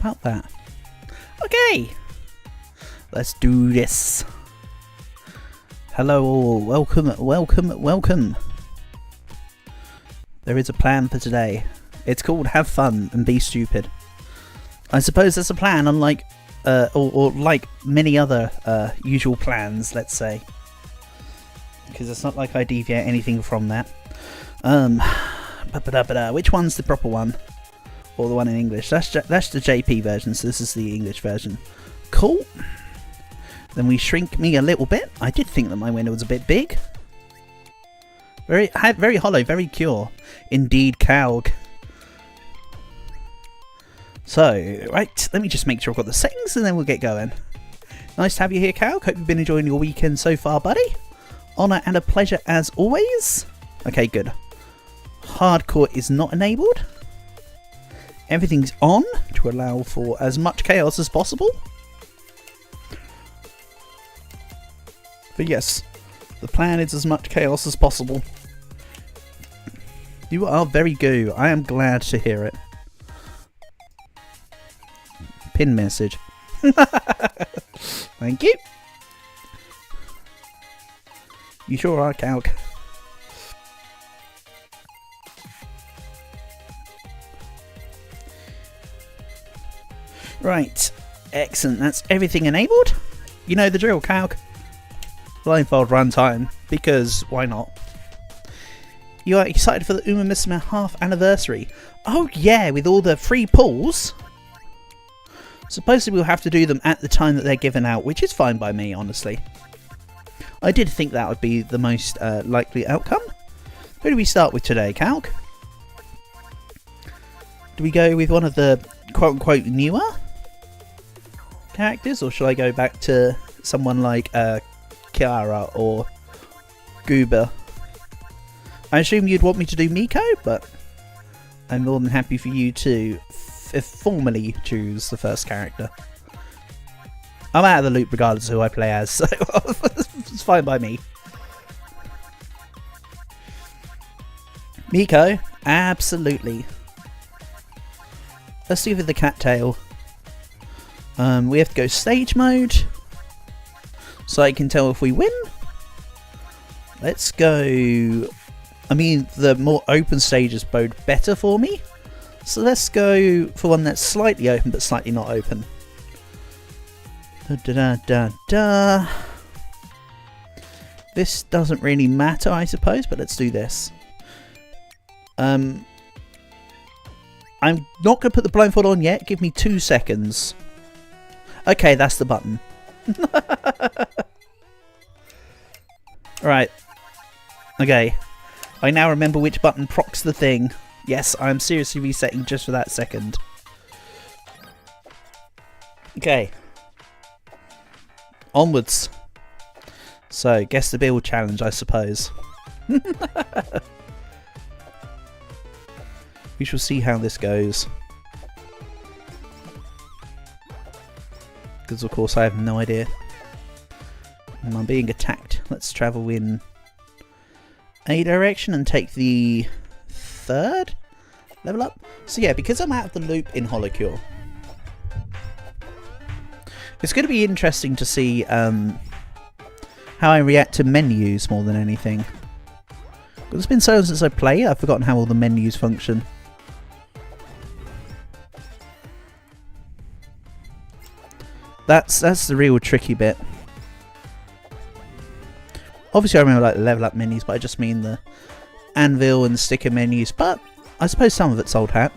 about that. Okay, let's do this. Hello all, welcome. There is a plan for today. It's called Have Fun and Be Stupid. I suppose that's a plan, unlike, or like many other usual plans, let's say. Because it's not like I deviate anything from that. Which one's the proper one? Or the one in English? That's the JP version, so this is the English version. Cool. Then we shrink me a little bit. I did think that my window was a bit big. Very hollow, very pure. Indeed, Calg. So, right, let me just make sure I've got the settings and then we'll get going. Nice to have you here, Calg. Hope you've been enjoying your weekend so far, buddy. Honour and a pleasure as always. Okay, good. Hardcore is not enabled. Everything's on to allow for as much chaos as possible. But yes, the plan is as much chaos as possible. You are very good. I am glad to hear it. Pin message. Thank you. You sure are, Calc. Right, excellent. That's everything enabled. You know the drill, Calc. Blindfold runtime, because why not? You are excited for the Uma Missima half anniversary. Oh yeah, with all the free pulls. Supposedly we'll have to do them at the time that they're given out, which is fine by me, honestly. I did think that would be the most likely outcome. Who do we start with today, Calc? Do we go with one of the quote-unquote newer characters, or should I go back to someone like Kiara or Goober? I assume you'd want me to do Miko, but I'm more than happy for you to formally choose the first character. I'm out of the loop regardless of who I play as, so it's fine by me. Miko, absolutely. Let's do with the cattail. We have to go stage mode, so I can tell if we win. Let's go. I mean, the more open stages bode better for me. So let's go for one that's slightly open, but slightly not open. This doesn't really matter, I suppose, but let's do this. I'm not going to put the blindfold on yet. Give me 2 seconds. Okay, that's the button. Right. Okay. I now remember which button procs the thing. Yes, I'm seriously resetting just for that second. Okay. Onwards. So, guess the build challenge, I suppose. We shall see how this goes. Because of course I have no idea. And I'm being attacked. Let's travel in a direction and take the 3rd level up. So yeah, because I'm out of the loop in HoloCure, it's going to be interesting to see how I react to menus more than anything. Because it's been so long since I played, I've forgotten how all the menus function. That's the real tricky bit. Obviously I remember like the level up menus, but I just mean the anvil and sticker menus, but I suppose some of it's old hat.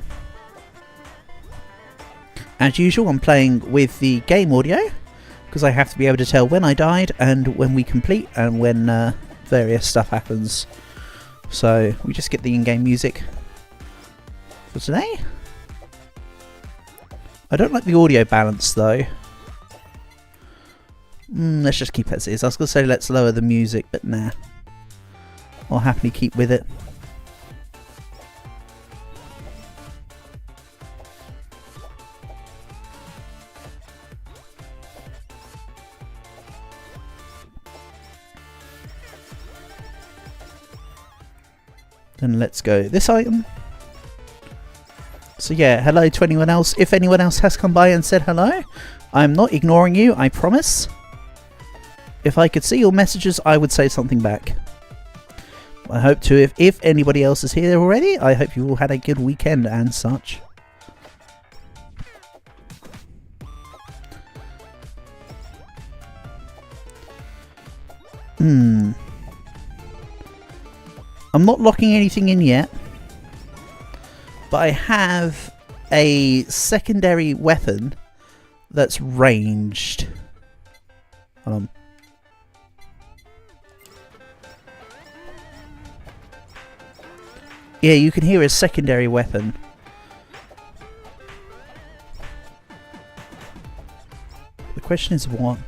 As usual, I'm playing with the game audio, because I have to be able to tell when I died and when we complete and when various stuff happens. So we just get the in-game music for today. I don't like the audio balance though. Let's just keep it as is. I was going to say let's lower the music, but nah. I'll happily keep with it. Then let's go this item. So yeah, hello to anyone else. If anyone else has come by and said hello, I'm not ignoring you, I promise. If I could see your messages, I would say something back. I hope to, if anybody else is here already, I hope you all had a good weekend and such. I'm not locking anything in yet, but I have a secondary weapon that's ranged. Hold on. Yeah, you can hear a secondary weapon. The question is what?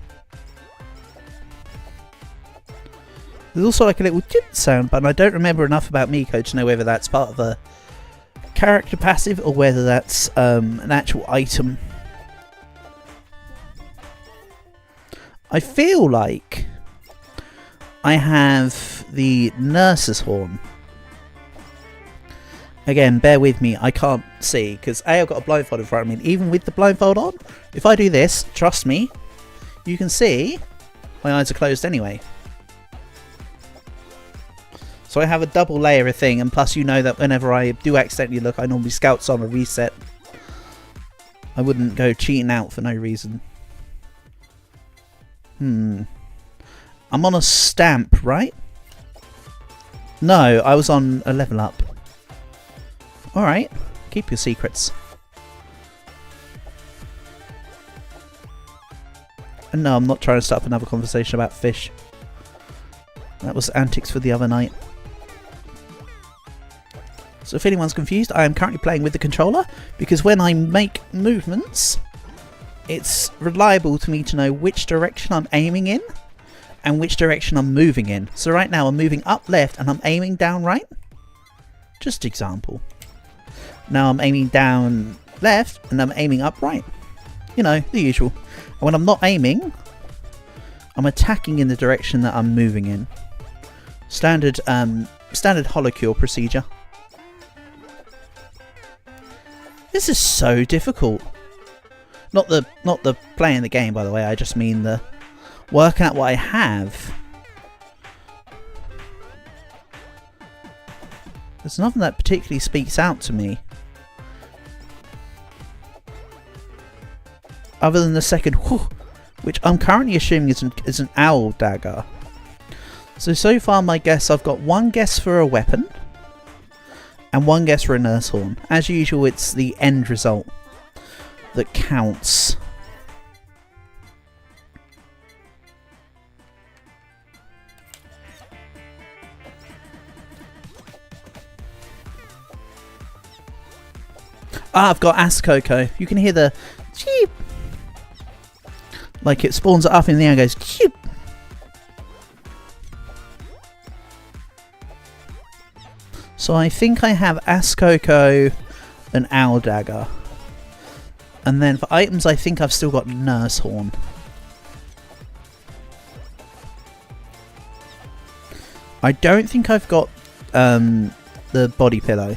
There's also like a little chip sound, but I don't remember enough about Miko to know whether that's part of a character passive or whether that's an actual item. I feel like I have the nurse's horn. Again, bear with me, I can't see, because A, I've got a blindfold in front of me. Even with the blindfold on, if I do this, trust me, you can see my eyes are closed anyway. So I have a double layer of thing, and plus you know that whenever I do accidentally look, I normally scouts on a reset. I wouldn't go cheating out for no reason. I'm on a stamp, right? No, I was on a level up. Alright, keep your secrets. And no, I'm not trying to start up another conversation about fish. That was antics for the other night. So if anyone's confused, I am currently playing with the controller, because when I make movements, it's reliable to me to know which direction I'm aiming in, and which direction I'm moving in. So right now I'm moving up left, and I'm aiming down right. Just example. Now I'm aiming down left and I'm aiming up right. You know, the usual. And when I'm not aiming, I'm attacking in the direction that I'm moving in. Standard HoloCure procedure. This is so difficult. Not the playing the game, by the way, I just mean the working out what I have. There's nothing that particularly speaks out to me. Other than the second whoo, which I'm currently assuming is an owl dagger. So far my guess, I've got one guess for a weapon and one guess for a nurse horn. As usual, it's the end result that counts. Ah, I've got Ascoco. You can hear the cheep. Like it spawns it up in the air and goes cheep. So I think I have Ascoco and Owl Dagger. And then for items I think I've still got Nurse Horn. I don't think I've got the body pillow.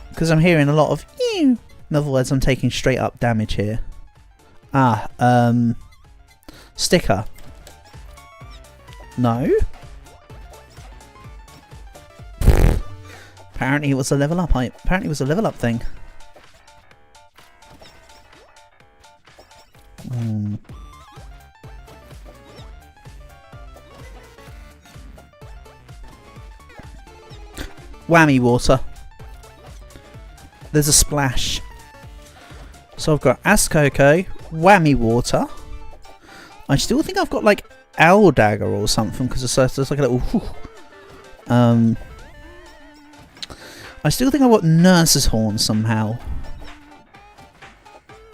Because I'm hearing a lot of ew. In other words, I'm taking straight up damage here. Sticker. No. Apparently it was a level up. Apparently it was a level up thing. Whammy water. There's a splash. So I've got Ascoco, Whammy water. I still think I've got like Owl Dagger or something because there's like a little. I still think I've got Nurse's Horn somehow.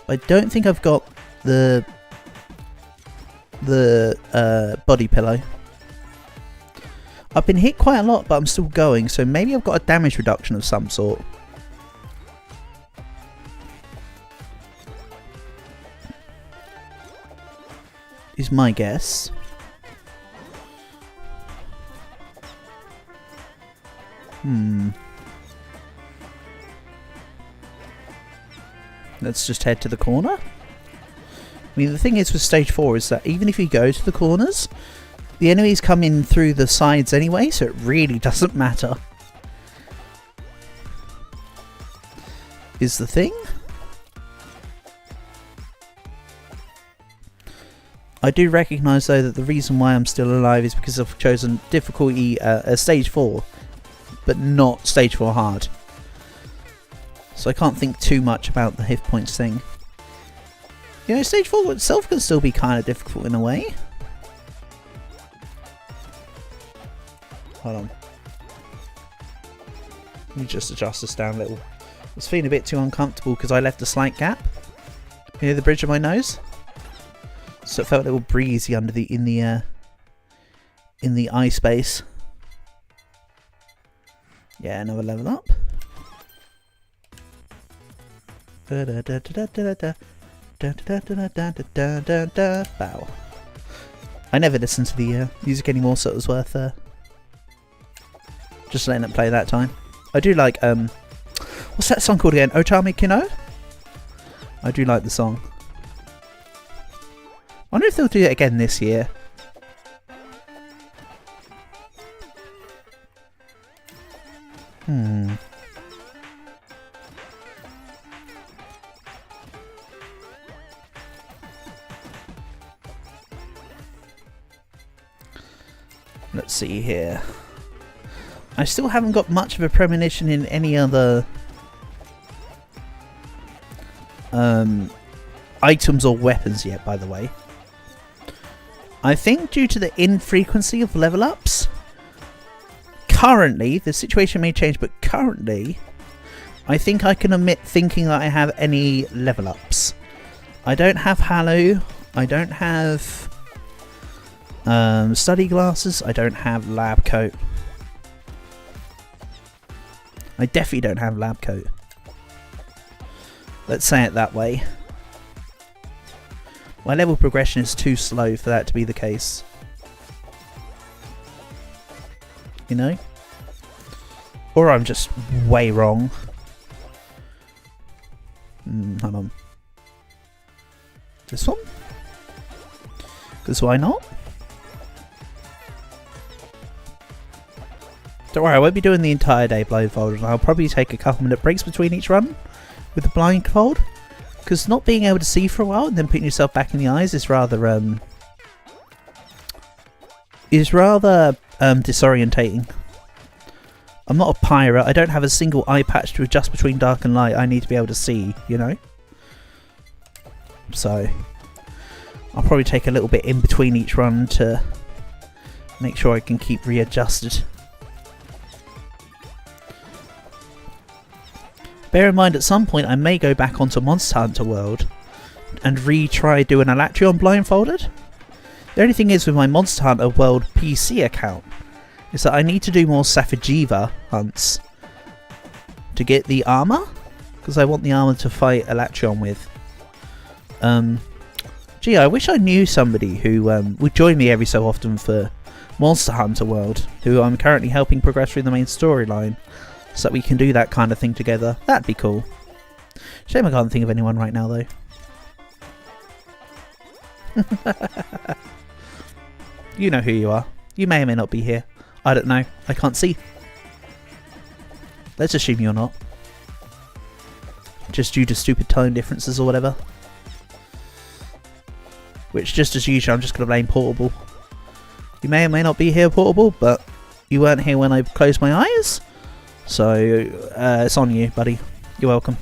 I don't think I've got the body pillow. I've been hit quite a lot, but I'm still going, so maybe I've got a damage reduction of some sort. Is my guess. let's just head to the corner. I mean, the thing is with stage 4 is that even if you go to the corners, the enemies come in through the sides anyway, so it really doesn't matter. Is the thing. I do recognise though that the reason why I'm still alive is because I've chosen difficulty stage 4, but not stage 4 hard. So I can't think too much about the hit points thing. You know, stage 4 itself can still be kind of difficult in a way. Hold on. Let me just adjust this down a little. I was feeling a bit too uncomfortable because I left a slight gap near the bridge of my nose. So it felt a little breezy under the in the eye space. Yeah, another level up. Bow. I never listened to the music anymore, so it was worth just letting it play that time. I do like what's that song called again? Ochami Kino? I do like the song. I wonder if they'll do it again this year. Let's see here. I still haven't got much of a premonition in any other items or weapons yet, by the way. I think due to the infrequency of level ups, currently, the situation may change, but currently, I think I can omit thinking that I have any level ups. I don't have Halo, I don't have study glasses, I don't have lab coat. I definitely don't have lab coat. Let's say it that way. My level progression is too slow for that to be the case. You know? Or I'm just way wrong. Hold on. This one? Because why not? Don't worry, I won't be doing the entire day blindfolded. I'll probably take a couple minute breaks between each run with the blindfold. Because not being able to see for a while and then putting yourself back in the eyes is rather disorientating. I'm not a pirate. I don't have a single eye patch to adjust between dark and light. I need to be able to see, you know? So I'll probably take a little bit in between each run to make sure I can keep readjusted. Bear in mind, at some point I may go back onto Monster Hunter World and retry doing Alatreon blindfolded. The only thing is with my Monster Hunter World PC account is that I need to do more Safijiva hunts to get the armour, because I want the armour to fight Alatreon with. Gee, I wish I knew somebody who would join me every so often for Monster Hunter World, who I'm currently helping progress through the main storyline. So that we can do that kind of thing together. That'd be cool. Shame I can't think of anyone right now, though. You know who you are. You may or may not be here. I don't know. I can't see. Let's assume you're not. Just due to stupid time differences or whatever. Which, just as usual, I'm just going to blame Portable. You may or may not be here, Portable, but you weren't here when I closed my eyes. So, it's on you, buddy. You're welcome.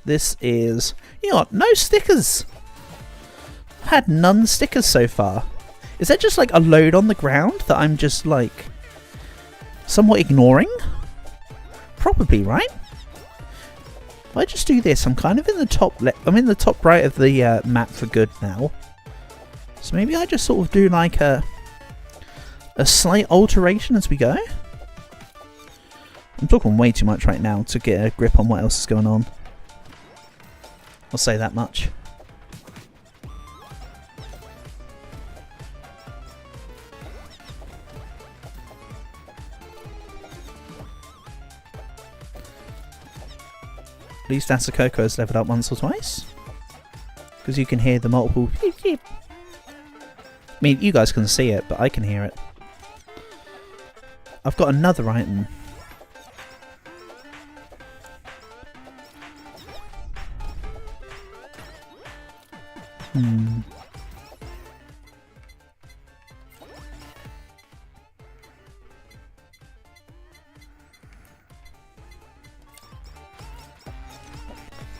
This is... You know what? No stickers! I've had none stickers so far. Is that just like a load on the ground that I'm just like... somewhat ignoring? Probably, right? If I just do this, I'm kind of in the top I'm in the top right of the map for good now. So maybe I just sort of do like a slight alteration as we go. I'm talking way too much right now to get a grip on what else is going on. I'll say that much. At least Asakoko has leveled up once or twice. Because you can hear the multiple beep, beep. I mean, you guys can see it, but I can hear it. I've got another item.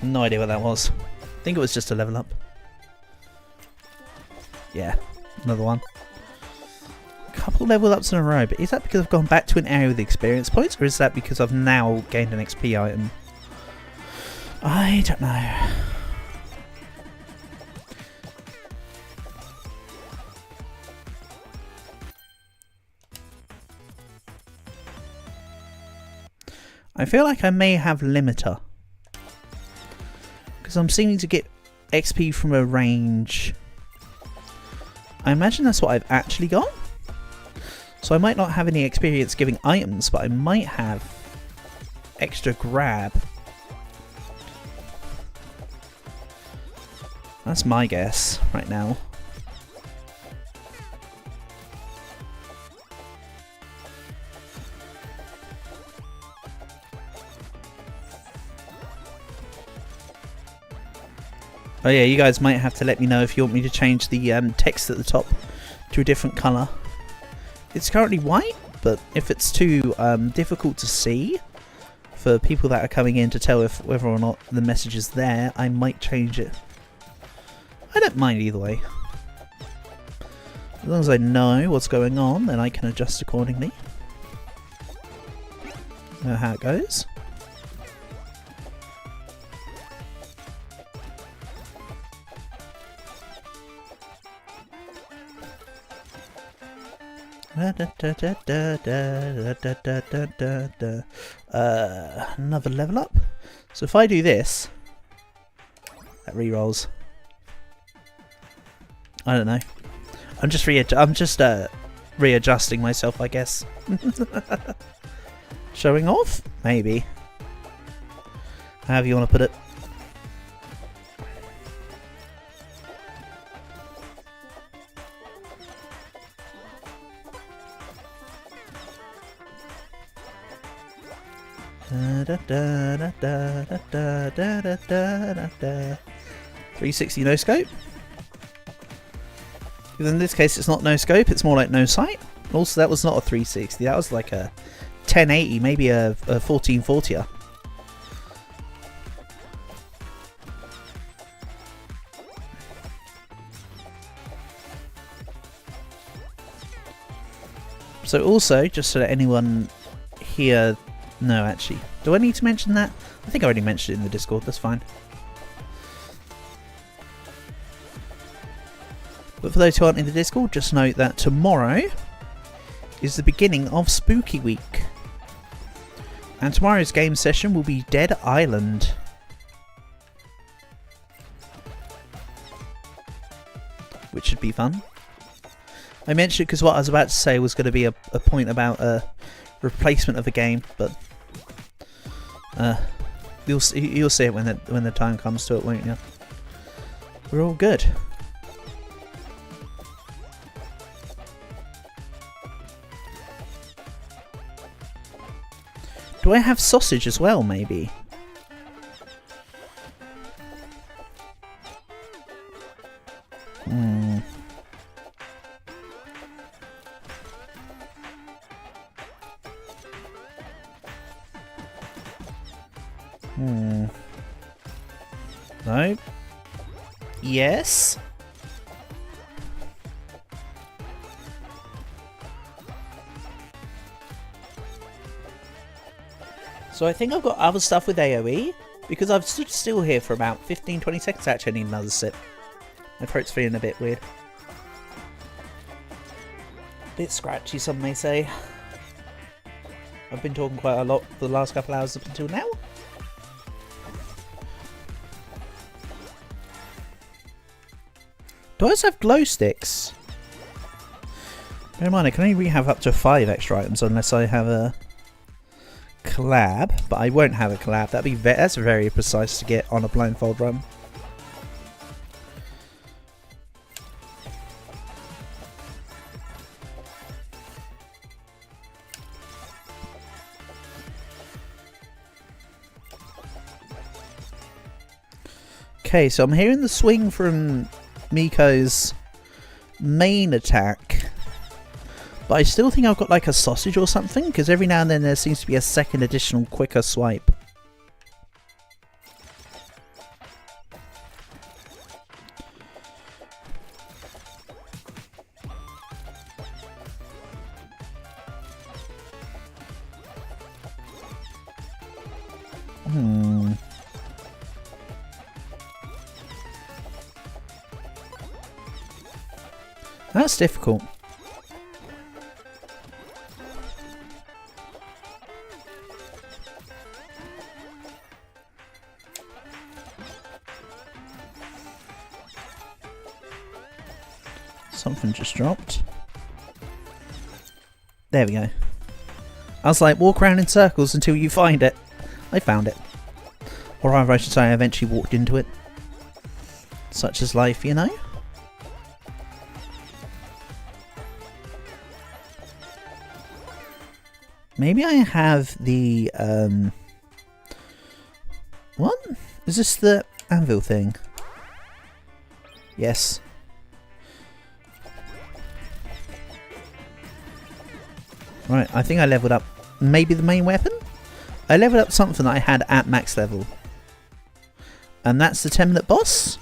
No idea what that was. I think it was just a level up. Yeah, another one. Couple level ups in a row, but is that because I've gone back to an area with experience points, or is that because I've now gained an XP item? I don't know. I feel like I may have limiter. Because I'm seeming to get XP from a range. I imagine that's what I've actually got. So I might not have any experience giving items, but I might have extra grab. That's my guess right now. Oh yeah, you guys might have to let me know if you want me to change the text at the top to a different colour. It's currently white, but if it's too difficult to see for people that are coming in to tell if whether or not the message is there, I might change it. I don't mind either way. As long as I know what's going on, then I can adjust accordingly. Know how it goes. Another level up. So if I do this, that re-rolls. I don't know. I'm just readjusting myself, I guess. Showing off, maybe. However you want to put it. Da, da, da, da, da, da, da, da, da, da. 360 no scope. In this case, it's not no scope; it's more like no sight. Also, that was not a 360. That was like a 1080, maybe a 1440. So also, just so that anyone here. No, actually. Do I need to mention that? I think I already mentioned it in the Discord, that's fine. But for those who aren't in the Discord, just note that tomorrow is the beginning of Spooky Week. And tomorrow's game session will be Dead Island. Which should be fun. I mentioned it because what I was about to say was going to be a point about a replacement of a game, but you'll see it when the time comes to it, won't you? We're all good. Do I have sausage as well, maybe? No. Yes. So I think I've got other stuff with AoE, because I've stood still here for about 15-20 seconds. Actually, I need another sip. My throat's feeling a bit weird. Bit scratchy, some may say. I've been talking quite a lot for the last couple hours up until now. Do I also have glow sticks? Bear in mind, I can only have up to 5 extra items unless I have a collab, but I won't have a collab. That's very precise to get on a blindfold run. Okay, so I'm hearing the swing from Miko's main attack, but I still think I've got like a sausage or something, because every now and then there seems to be a second additional quicker swipe. That's difficult. Something just dropped. There we go. I was like, walk around in circles until you find it. I found it. Or rather, I should say, I eventually walked into it. Such is life, you know? Maybe I have the, what? Is this the anvil thing? Yes. Right, I think I leveled up maybe the main weapon? I leveled up something that I had at max level. And that's the 10-minute boss?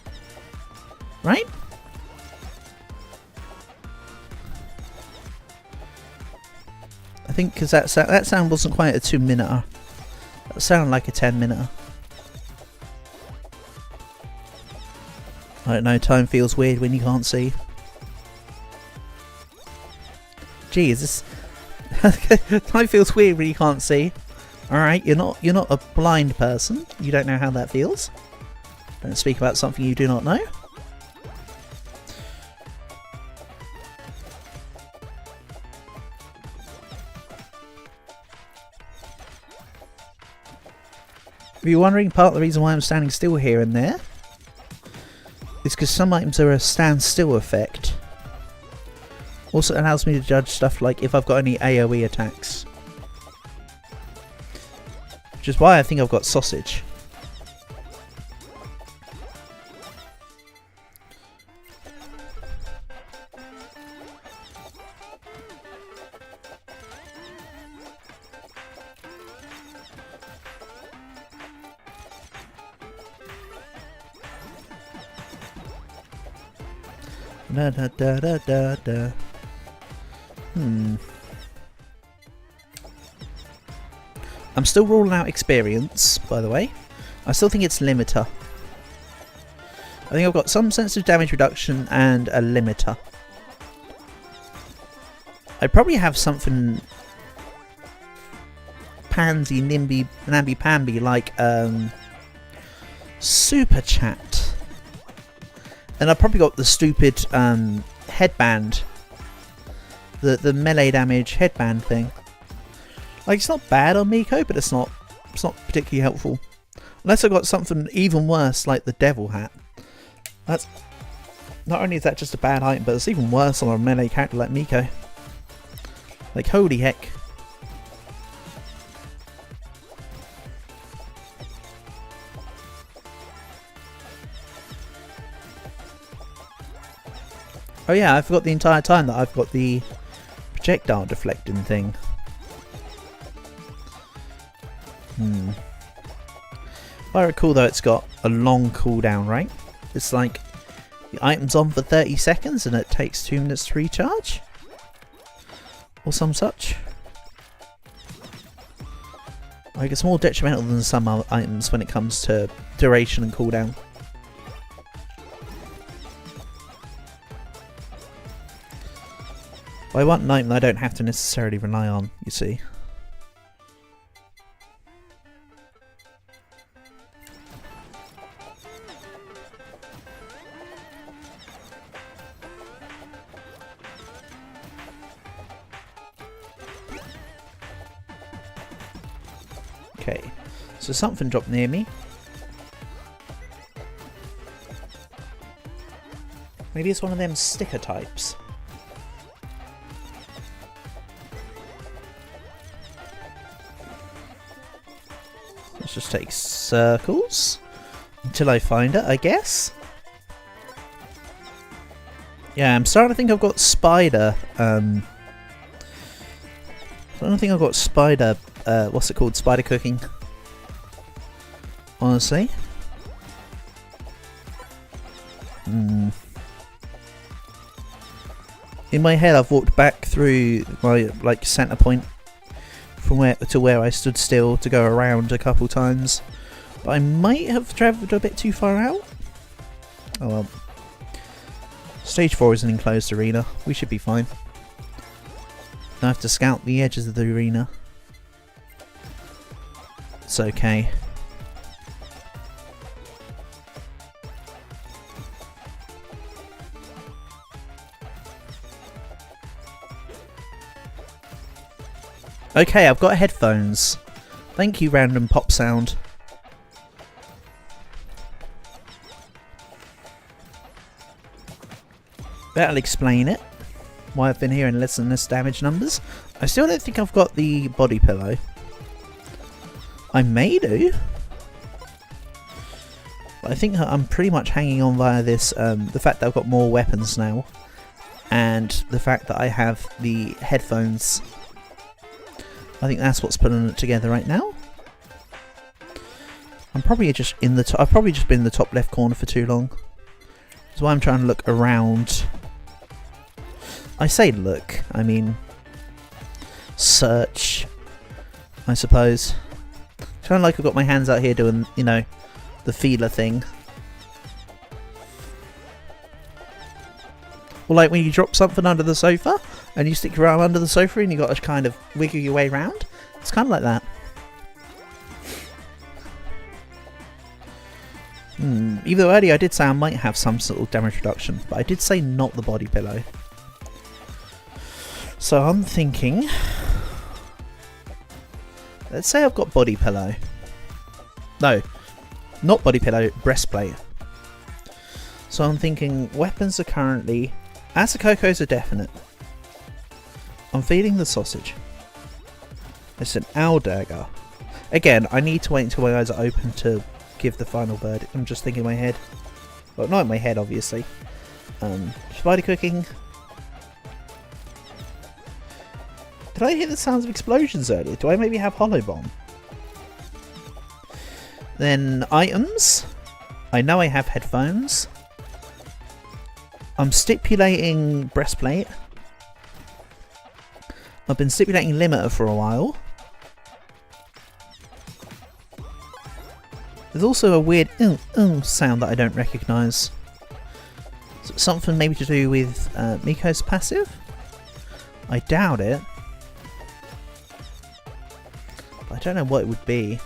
Right? I think because that sound wasn't quite a 2-minute. That sounded like a 10-minute. I don't know, time feels weird when you can't see. Gee, is this... Time feels weird when you can't see. Alright, you're not a blind person. You don't know how that feels. Don't speak about something you do not know. If you're wondering, part of the reason why I'm standing still here and there is because some items are a standstill effect. Also, it allows me to judge stuff like if I've got any AoE attacks. Which is why I think I've got sausage. Da da da da da da. I'm still ruling out experience, by the way. I still think it's limiter. I think I've got some sensitive damage reduction and a limiter. I probably have something pansy, nimby, namby-pamby like super chat. And I've probably got the stupid headband. The melee damage headband thing. Like, it's not bad on Miko, but it's not particularly helpful. Unless I got something even worse, like the devil hat. That's not only is that just a bad item, but it's even worse on a melee character like Miko. Like, holy heck. Oh yeah, I forgot the entire time that I've got the projectile deflecting thing. If I recall though, it's got a long cooldown, right? It's like the item's on for 30 seconds and it takes 2 minutes to recharge? Or some such. Like, it's more detrimental than some other items when it comes to duration and cooldown. But I want an item that I don't have to necessarily rely on, you see. Okay, so something dropped near me. Maybe it's one of them sticker types. Let's just take circles until I find it, I guess. Yeah, I'm starting to think I've got spider. I don't think I've got spider. What's it called? Spider cooking. Honestly. In my head, I've walked back through my center point from where I stood still to go around a couple times, but I might have travelled a bit too far out. Oh well. Stage 4 is an enclosed arena. We should be fine. I have to scout the edges of the arena. It's okay. Okay, I've got headphones. Thank you, random pop sound. That'll explain it. Why I've been hearing less and less damage numbers. I still don't think I've got the body pillow. I may do. But I think I'm pretty much hanging on via this, the fact that I've got more weapons now. And the fact that I have the headphones. I think that's what's putting it together right now. I'm probably just in the I've probably just been in the top left corner for too long. That's why I'm trying to look around. I say look, I mean search, I suppose. Kind of like I've got my hands out here doing, you know, the feeler thing. Or like when you drop something under the sofa and you stick your arm under the sofa and you got to kind of wiggle your way around. It's kind of like that. Even though earlier I did say I might have some sort of damage reduction, but I did say not the body pillow. So I'm thinking, let's say I've got body pillow. No, not body pillow, breastplate. So I'm thinking weapons are currently, Asakokos are definite. I'm feeling the sausage. It's an owl dagger. Again, I need to wait until my eyes are open to give the final verdict. I'm just thinking in my head. Well, not in my head, obviously. Spider cooking. Did I hear the sounds of explosions earlier? Do I maybe have hollow bomb? Then items. I know I have headphones. I'm stipulating breastplate. I've been stipulating limiter for a while. There's also a weird sound that I don't recognise. Something maybe to do with Miko's passive? I doubt it. I don't know what it would be.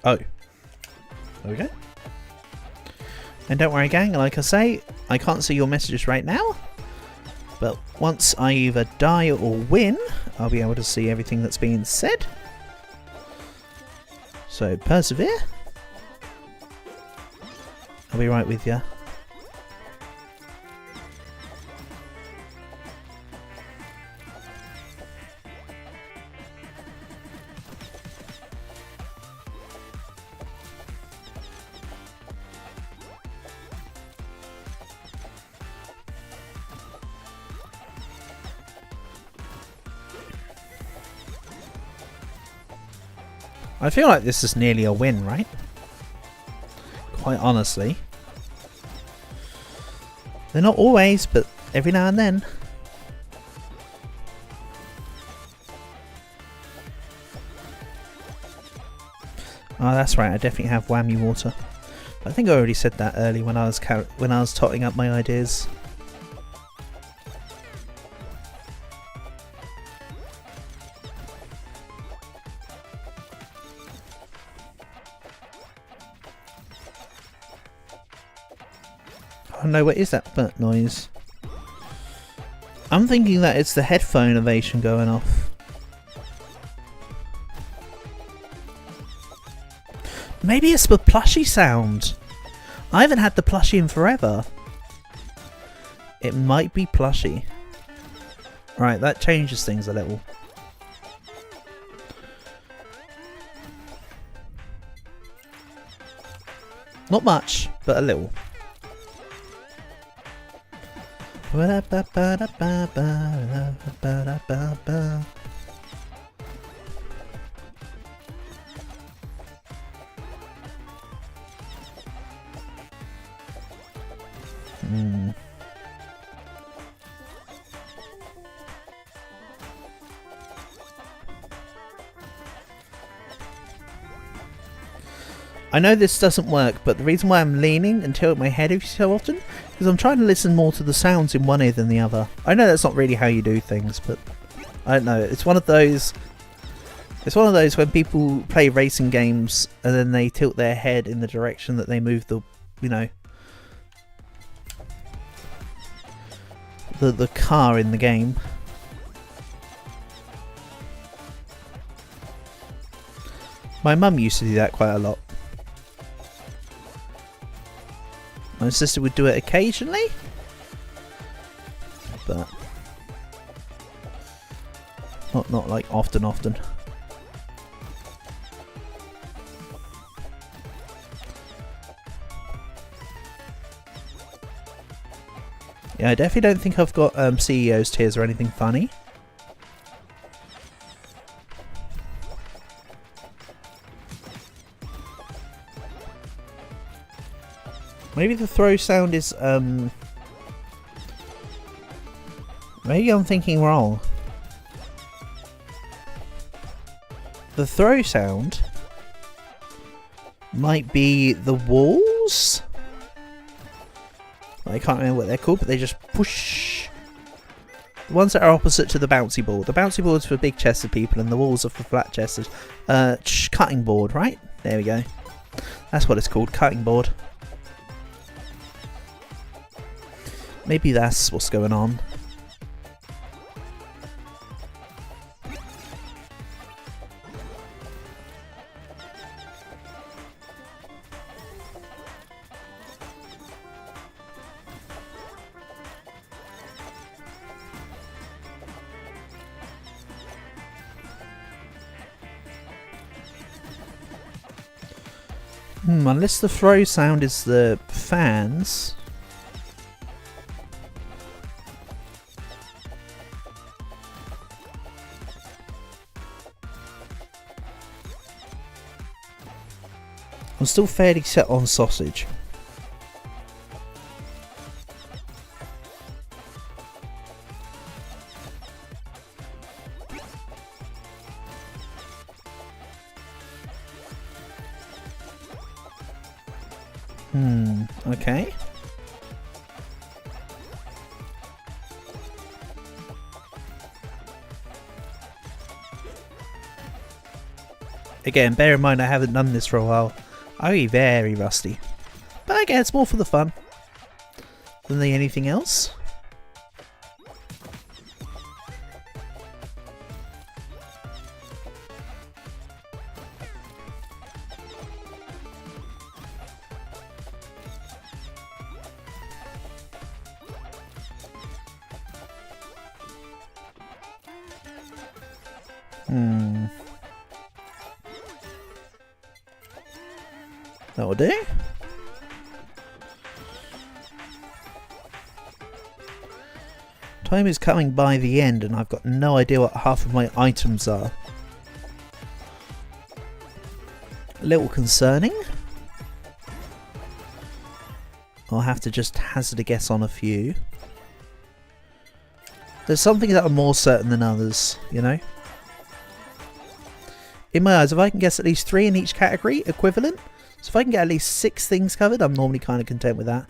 Oh. Okay. And don't worry gang, like I say, I can't see your messages right now. But once I either die or win, I'll be able to see everything that's being said. So persevere. I'll be right with you. I feel like this is nearly a win, right? Quite honestly. They're not always, but every now and then. Oh, that's right. I definitely have whammy water. I think I already said that early when I was totting up my ideas. Oh no, what is that burnt noise? I'm thinking that it's the headphone ovation going off. Maybe it's the plushie sound. I haven't had the plushie in forever. It might be plushie. Right, that changes things a little. Not much, but a little. I know this doesn't work, but the reason why I'm leaning and tilt my head every so often is because I'm trying to listen more to the sounds in one ear than the other. I know that's not really how you do things, but I don't know. It's one of those. It's one of those when people play racing games and then they tilt their head in the direction that they move the, you know, the car in the game. My mum used to do that quite a lot. My sister would do it occasionally, but not like often. Yeah, I definitely don't think I've got CEO's tears or anything funny. Maybe the throw sound is, maybe I'm thinking wrong. The throw sound might be the walls? I can't remember what they're called, but they just push. The ones that are opposite to the bouncy board. The bouncy board's for big chested people and the walls are for flat chested. Cutting board, right? There we go. That's what it's called, cutting board. Maybe that's what's going on. Unless the throw sound is the fans. I'm still fairly set on sausage. Okay. Again, bear in mind I haven't done this for a while. I'll be very rusty. But again, it's more for the fun than anything else. That will do. Time is coming by the end and I've got no idea what half of my items are. A little concerning. I'll have to just hazard a guess on a few. There's some things that are more certain than others, you know? In my eyes, if I can guess at least 3 in each category, equivalent. So if I can get at least 6 things covered, I'm normally kind of content with that.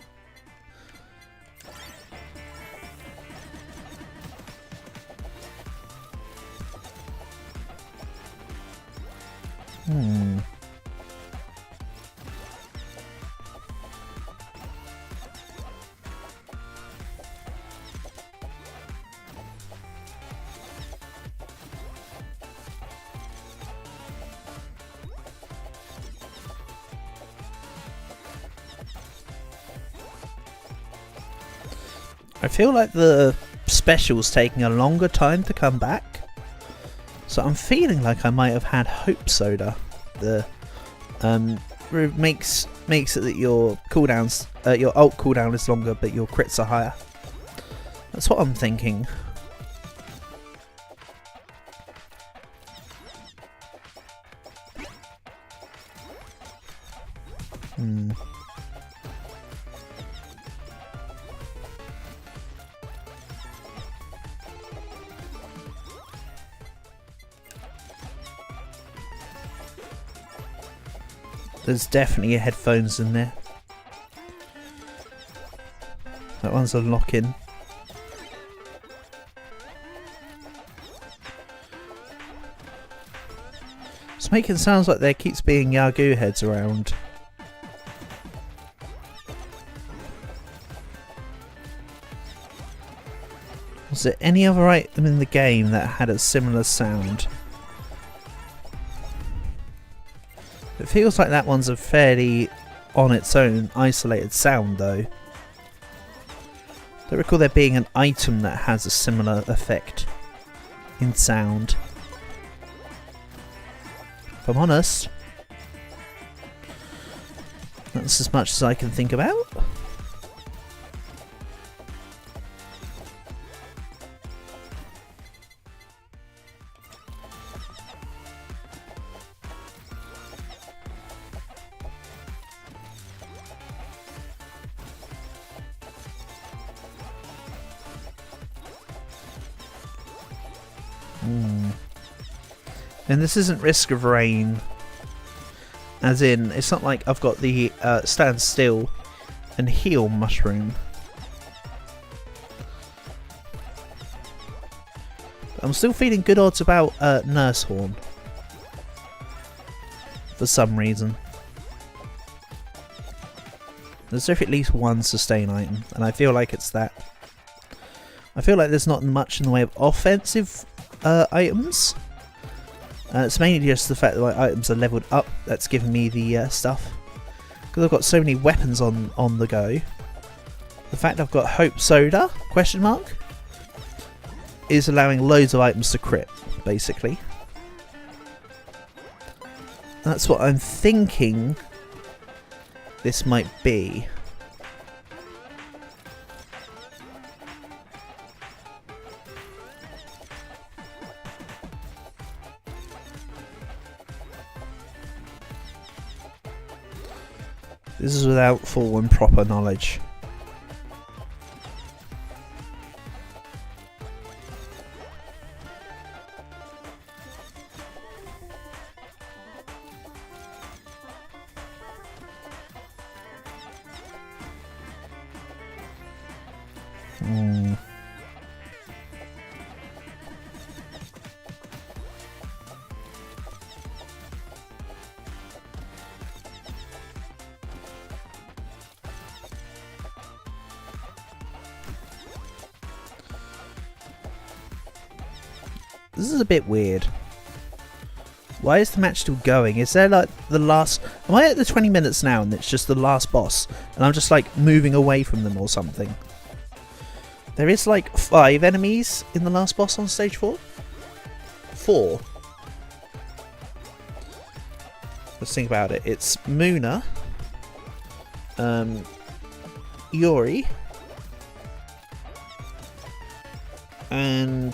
I feel like the special's taking a longer time to come back, so I'm feeling like I might have had Hope Soda. The makes it that your cooldowns, your ult cooldown is longer, but your crits are higher. That's what I'm thinking. There's definitely headphones in there. That one's a lock-in. It's making sounds like there keeps being Yagoo heads around. Was there any other item in the game that had a similar sound? It feels like that one's a fairly on its own isolated sound though. I don't recall there being an item that has a similar effect in sound. If I'm honest, that's as much as I can think about. And this isn't Risk of Rain, as in, it's not like I've got the stand still and heal mushroom. I'm still feeling good odds about Nurse Horn for some reason. There's definitely at least one sustain item, and I feel like it's that. I feel like there's not much in the way of offensive items. It's mainly just the fact that my items are leveled up that's giving me the stuff. Because I've got so many weapons on the go. The fact I've got Hope Soda, question mark, is allowing loads of items to crit, basically. That's what I'm thinking this might be. This is without full and proper knowledge. This is a bit weird. Why is the match still going? Is there like the last... Am I at the 20 minutes now and it's just the last boss and I'm just like moving away from them or something? There is like 5 enemies in the last boss on stage 4? 4. Let's think about it. It's Muna, Yori, and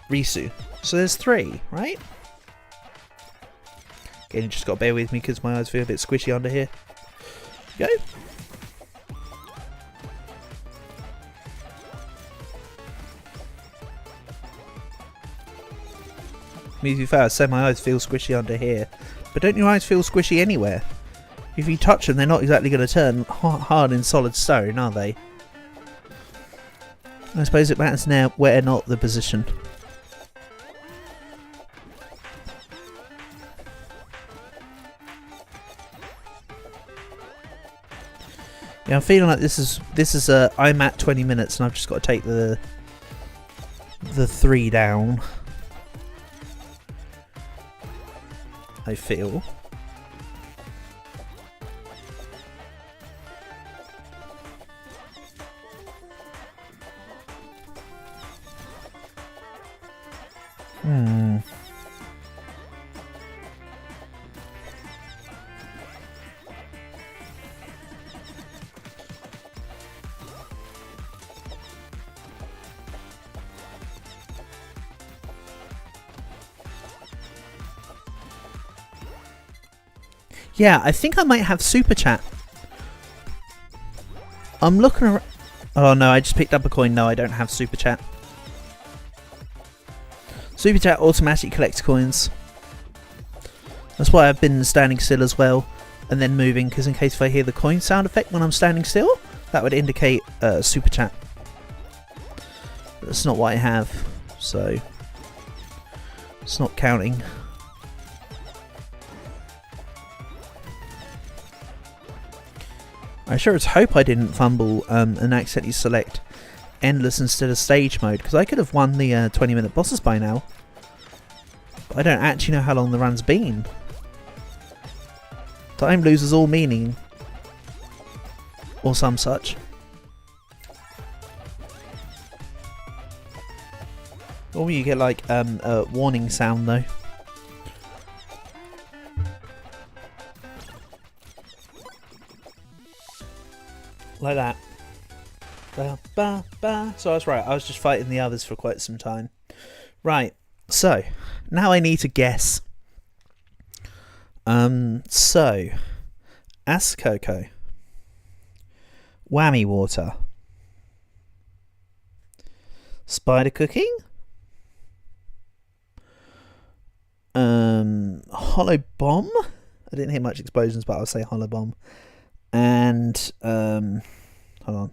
Risu. So there's 3, right? Again, you just got to bear with me because my eyes feel a bit squishy under here. Go. Me too fast. So my eyes feel squishy under here, but don't your eyes feel squishy anywhere? If you touch them, they're not exactly going to turn hard in solid stone, are they? I suppose it matters now where not the position. Yeah, I'm feeling like this is I'm at 20 minutes and I've just got to take the 3 down. I feel. Yeah, I think I might have super chat. I'm looking around. Oh no, I just picked up a coin. No, I don't have super chat. Super chat automatically collects coins. That's why I've been standing still as well, and then moving, because in case if I hear the coin sound effect when I'm standing still, that would indicate super chat. But that's not what I have, so it's not counting. I sure as hope I didn't fumble and accidentally select endless instead of stage mode, because I could have won the 20-minute bosses by now. But I don't actually know how long the run's been. Time loses all meaning. Or some such. Or you get like a warning sound though. Like that. Ba, ba, ba. So I was right, I was just fighting the others for quite some time. Right, so now I need to guess. So Ask Coco, Whammy Water, Spider Cooking, Hollow Bomb. I didn't hear much explosions, but I'll say Hollow Bomb. And hold on.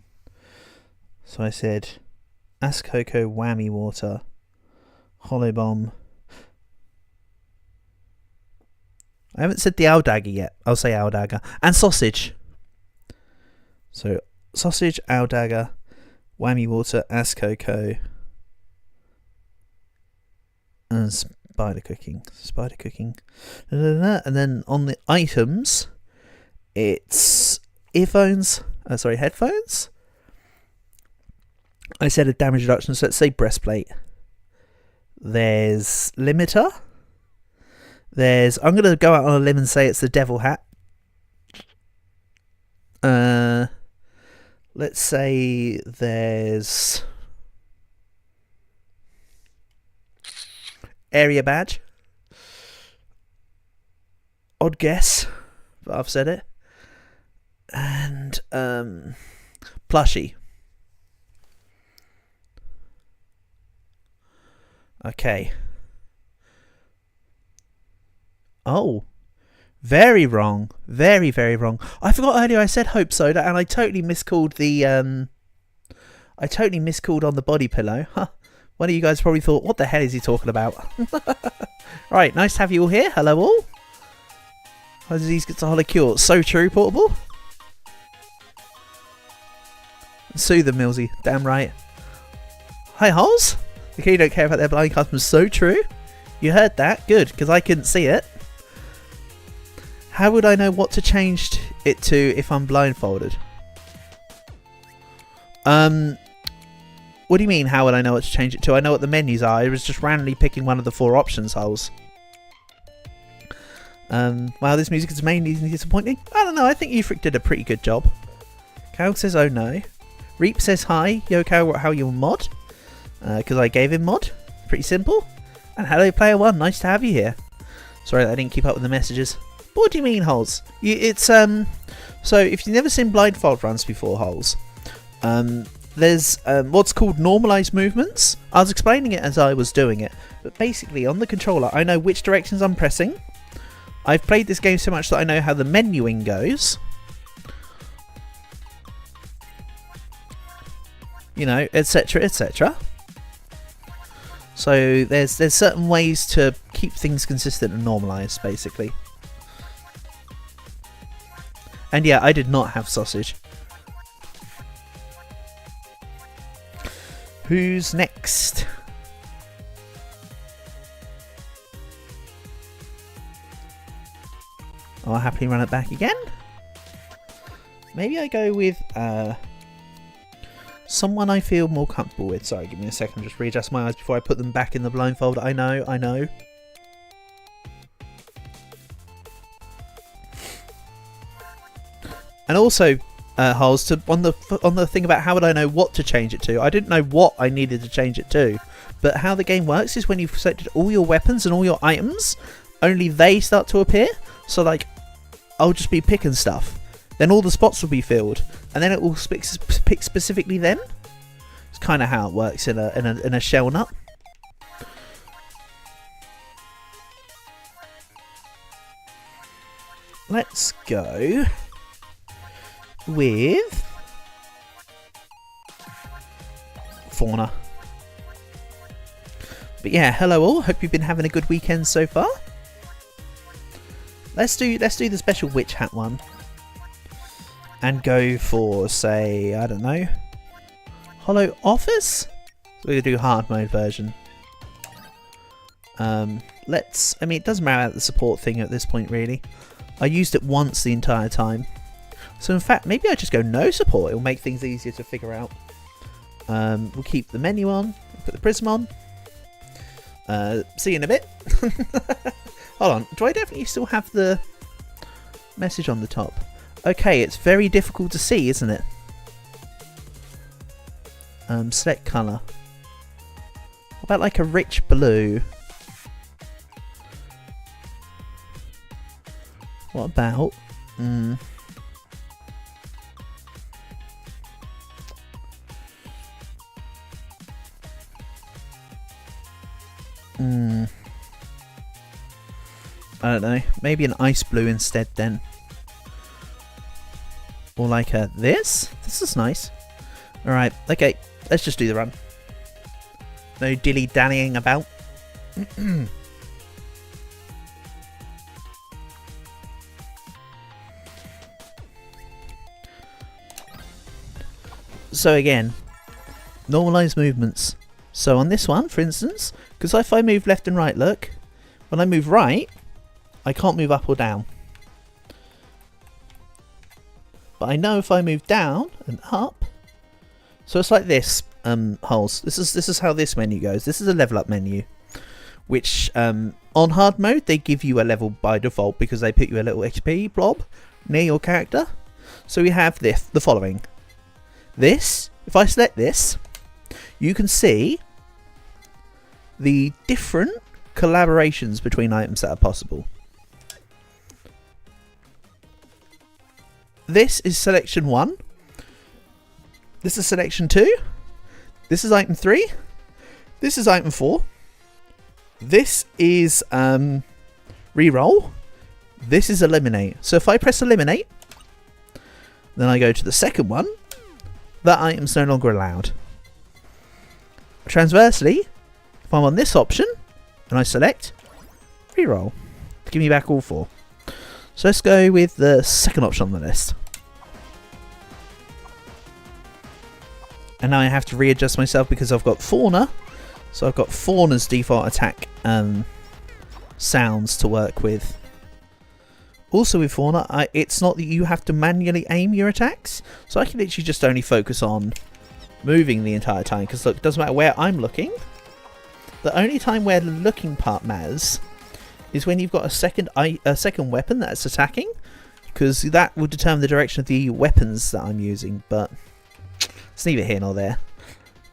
So I said Ask Coco, Whammy Water, Hollow Bomb. I haven't said the Owl Dagger yet. I'll say Owl Dagger. And Sausage. So Sausage, Owl Dagger, Whammy Water, Ask Coco, and Spider Cooking. Spider Cooking. And then on the items, it's earphones. Headphones. I said a damage reduction, so let's say breastplate. There's limiter. I'm going to go out on a limb and say it's the devil hat. Let's say there's area badge. Odd guess, but I've said it. And plushie. Okay. Oh, very wrong. Very, very wrong. I forgot earlier I said Hope Soda, and I totally miscalled the I totally miscalled on the body pillow. Huh. One of you guys probably thought, what the hell is he talking about? Right, nice to have you all here. Hello all. How does these get to HoloCure? So true, Portable. Sue them, Millsy. Damn right. Hi, Holes. Okay, you don't care about their blind customers. So true. You heard that? Good, because I couldn't see it. How would I know what to change it to if I'm blindfolded? What do you mean, how would I know what to change it to? I know what the menus are. I was just randomly picking one of the 4 options, Holes. Wow, this music is mainly disappointing. I don't know, I think Ufric did a pretty good job. Cal says, oh no. Reap says hi. Yo, Cal, how you mod? Because I gave him mod. Pretty simple. And hello, player 1. Nice to have you here. Sorry that I didn't keep up with the messages. But what do you mean, Holes? It's so if you've never seen blindfold runs before, Holes, there's what's called normalized movements. I was explaining it as I was doing it, but basically on the controller I know which directions I'm pressing. I've played this game so much that I know how the menuing goes. You know, etc, etc. So there's certain ways to keep things consistent and normalized, basically. And yeah, I did not have sausage. Who's next? I'll happily run it back again. Maybe I go with Someone I feel more comfortable with. Sorry, give me a second. Just readjust my eyes before I put them back in the blindfold. I know. And also, Holes, on the thing about how would I know what to change it to, I didn't know what I needed to change it to. But how the game works is when you've selected all your weapons and all your items, only they start to appear. So like, I'll just be picking stuff. Then all the spots will be filled. And then it will pick specifically them. It's kind of how it works in a shell nut. Let's go with Fauna. But yeah, hello all. Hope you've been having a good weekend so far. Let's do the special witch hat one, and go for, say, I don't know, Holo Office. So we're gonna do hard mode version. I mean, it doesn't matter about the support thing at this point really. I used it once the entire time. So in fact, maybe I just go no support. It'll make things easier to figure out. We'll keep the menu on. Put the prism on. See you in a bit. Hold on. Do I definitely still have the message on the top? Okay, it's very difficult to see, isn't it? Select colour. What about like a rich blue? What about... I don't know. Maybe an ice blue instead then. Or like a this? This is nice. Alright, okay. Let's just do the run. No dilly-dallying about. So again, normalize movements. So on this one, for instance, because if I move left and right, look, when I move right, I can't move up or down. But I know if I move down and up, so it's like this, Holes. This is how this menu goes. This is a level up menu, which on hard mode they give you a level by default because they put you a little XP blob near your character. So we have the following. This, if I select this, you can see the different collaborations between items that are possible. This is selection 1. This is selection 2. This is item 3. This is item 4. This is reroll. This is eliminate. So if I press eliminate, then I go to the second one, that item's no longer allowed. Transversely, if I'm on this option and I select reroll, to give me back all 4. So let's go with the second option on the list. And now I have to readjust myself because I've got Fauna. So I've got Fauna's default attack sounds to work with. Also with Fauna, it's not that you have to manually aim your attacks. So I can literally just only focus on moving the entire time. Because look, it doesn't matter where I'm looking. The only time where the looking part matters is when you've got a second weapon that's attacking, because that will determine the direction of the weapons that I'm using. But it's neither here nor there.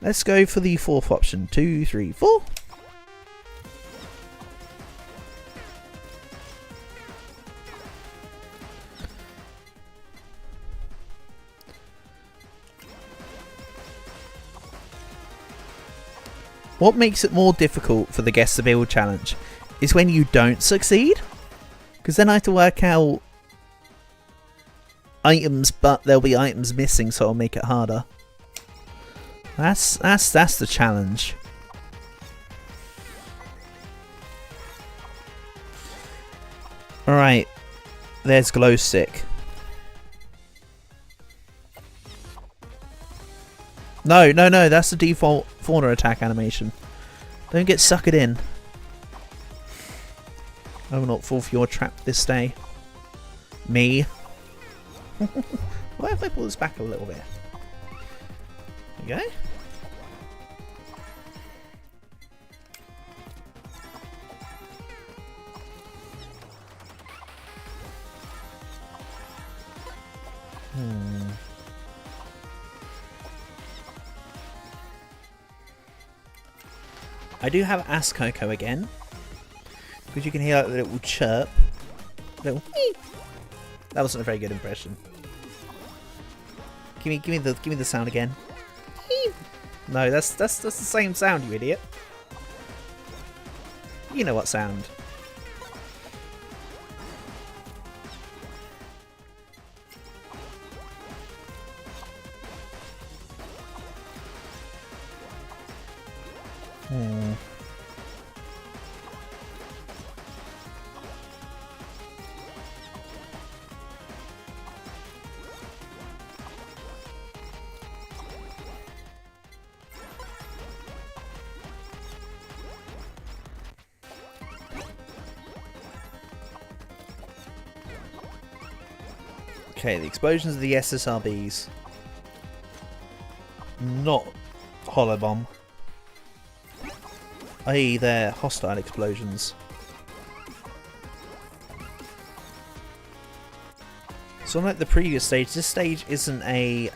Let's go for the fourth option. 2, 3, 4. What makes it more difficult for the guess the build challenge is when you don't succeed, because then I have to work out items, but there'll be items missing, so it'll make it harder. That's the challenge. Alright, there's glow stick. No, that's the default Fauna attack animation. Don't get suckered in. I will not fall for your trap this day. Me. Why if I pull this back a little bit? There we go. I do have Ask Coco again, because you can hear like, the little chirp, little. That wasn't a very good impression. Give me the sound again. No, that's the same sound, you idiot. You know what sound. Okay, the explosions of the SSRBs. Not Holobomb. I.e. they're hostile explosions. So unlike the previous stage, this stage isn't a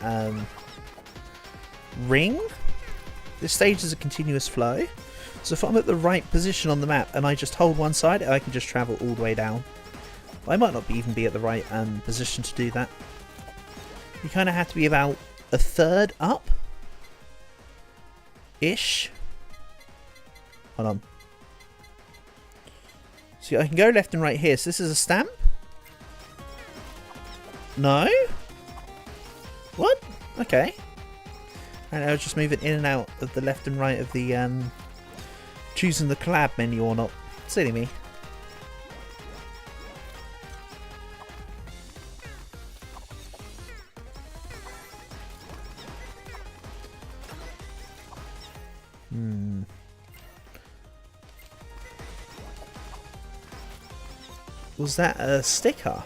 ring. This stage is a continuous flow. So if I'm at the right position on the map and I just hold one side, I can just travel all the way down. I might not even be at the right position to do that. You kind of have to be about a third up. Ish. Hold on. See, I can go left and right here. So this is a stamp? No? What? Okay. And I was just moving in and out of the left and right of the choosing the collab menu or not. Silly me. Was that a sticker?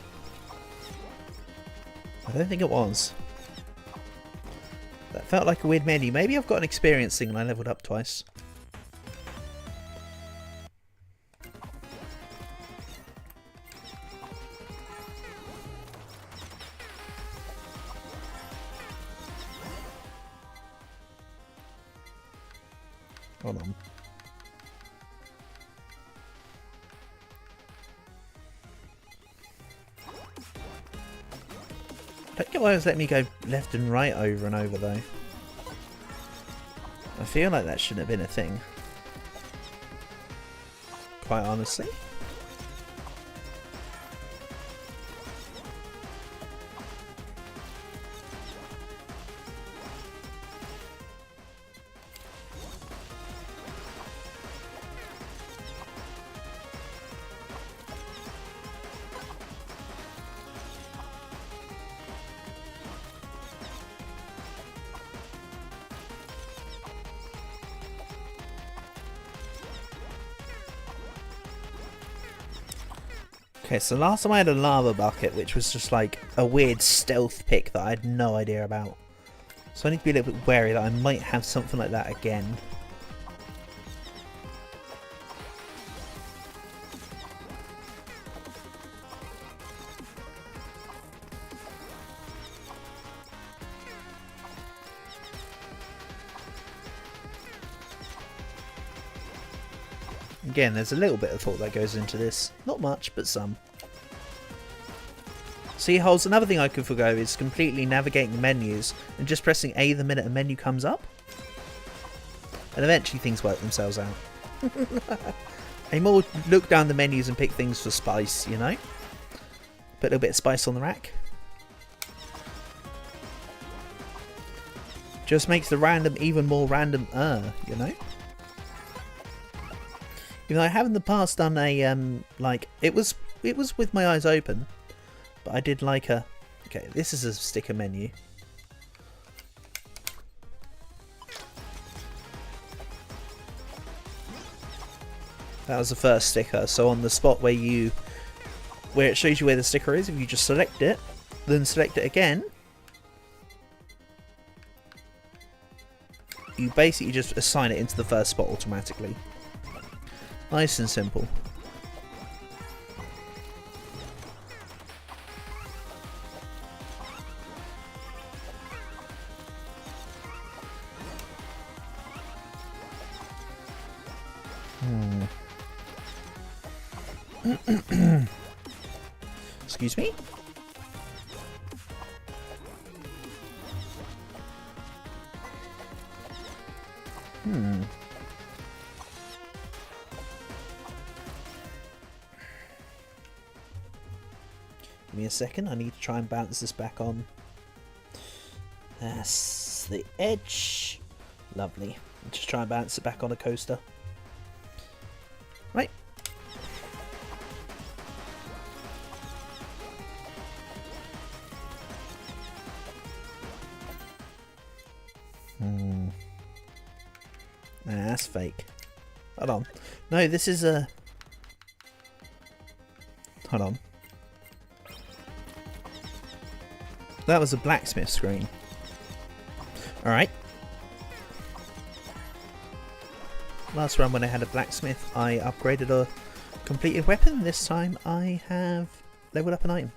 I don't think it was. That felt like a weird menu. Maybe I've got an experience thing and I leveled up twice. Hold on. I don't get why it was letting me go left and right over and over though. I feel like that shouldn't have been a thing. Quite honestly. Okay, so last time I had a lava bucket, which was just like a weird stealth pick that I had no idea about. So I need to be a little bit wary that I might have something like that again. Again, there's a little bit of thought that goes into this. Not much, but some. See, holes, another thing I could forgo is completely navigating menus and just pressing A the minute a menu comes up. And eventually things work themselves out. I more look down the menus and pick things for spice, you know? Put a little bit of spice on the rack. Just makes the random even more random, you know? You know, I have in the past done a, like, it was with my eyes open, but I did like a, okay, this is a sticker menu. That was the first sticker, so on the spot where it shows you where the sticker is, if you just select it, then select it again, you basically just assign it into the first spot automatically. Nice and simple. Excuse me? Give me a second, I need to try and bounce this back on. That's the edge. Lovely. Just try and bounce it back on a coaster. Right. Nah, that's fake. Hold on. No, this is a... Hold on. That was a blacksmith screen. Alright. Last run when I had a blacksmith, I upgraded a completed weapon. This time I have leveled up an item.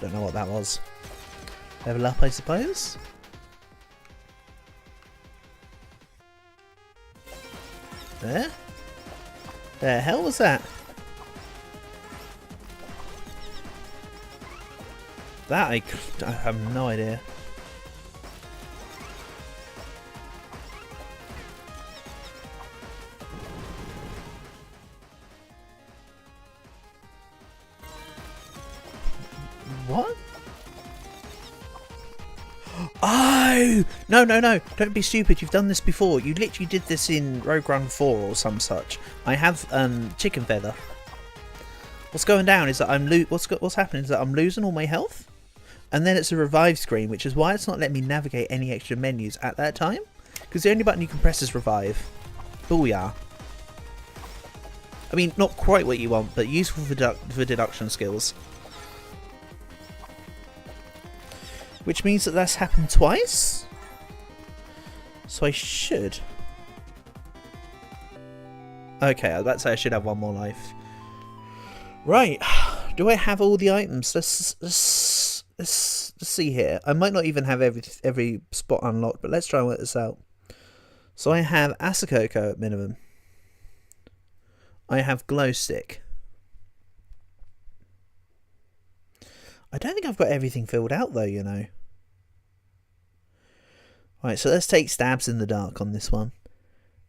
Don't know what that was. Level up, I suppose? There? The hell was that? That I have no idea. What? Oh! No, no, no. Don't be stupid. You've done this before. You literally did this in Rogue Run 4 or some such. I have chicken feather. What's going down is that what's happening is that I'm losing all my health. And then it's a revive screen, which is why it's not letting me navigate any extra menus at that time. Because the only button you can press is revive. Booyah. I mean, not quite what you want, but useful for deduction skills. Which means that that's happened twice. So I should. Okay, I was about to say I should have one more life. Right. Do I have all the items? Let's see here. I might not even have every spot unlocked, but let's try and work this out. So I have Asakoko at minimum. I have glow stick. I don't think I've got everything filled out though, you know. Right, so let's take stabs in the dark on this one.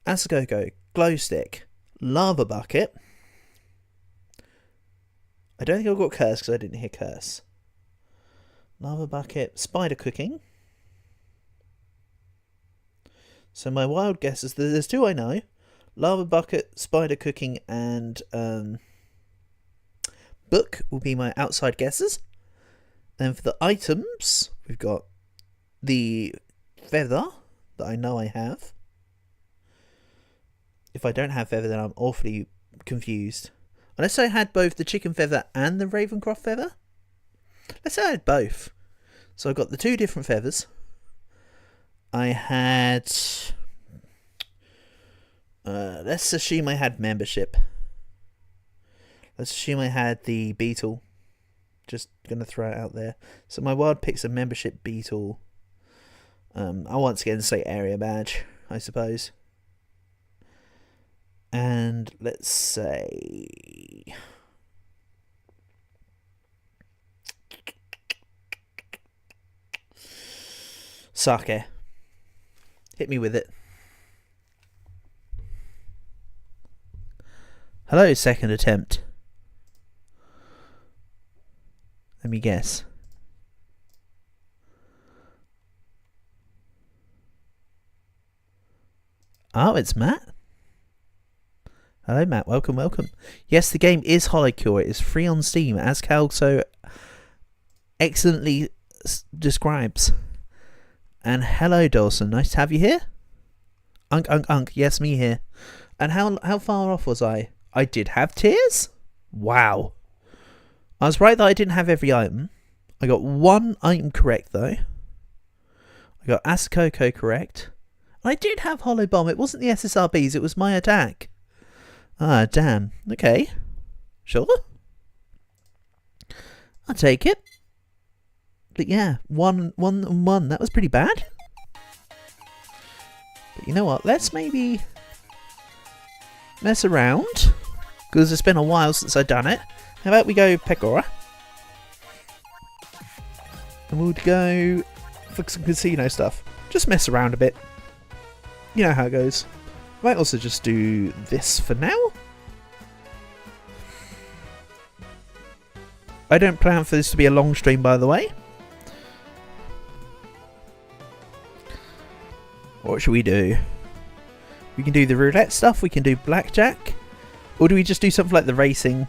Asakoko, glow stick, lava bucket. I don't think I've got curse because I didn't hear curse. Lava bucket, spider cooking. So my wild guess is there's two I know. Lava bucket, spider cooking, and book will be my outside guesses. Then for the items, we've got the feather that I know I have. If I don't have feather, then I'm awfully confused. Unless I had both the chicken feather and the Ravencroft feather. Let's say I had both. So I got the two different feathers. I had... let's assume I had membership. Let's assume I had the beetle. Just going to throw it out there. So my wild pick's a membership beetle. I'll once again say area badge, I suppose. And let's say... Sake. Hit me with it. Hello, second attempt. Let me guess. Oh, it's Matt. Hello, Matt. Welcome, welcome. Yes, the game is HoloCure. It is free on Steam, as Cal so excellently describes. And hello, Dawson. Nice to have you here. Unk. Yes, me here. And how far off was I? I did have tears? Wow. I was right that I didn't have every item. I got one item correct, though. I got Asakoko correct. I did have Hollow Bomb. It wasn't the SSRBs, it was my attack. Ah, damn. Okay. Sure. I'll take it. But yeah, one. That was pretty bad. But you know what? Let's maybe mess around. Because it's been a while since I've done it. How about we go Pecora? And we'll go for some casino stuff. Just mess around a bit. You know how it goes. Might also just do this for now. I don't plan for this to be a long stream, by the way. What should we do? We can do the roulette stuff, we can do blackjack. Or do we just do something like the racing?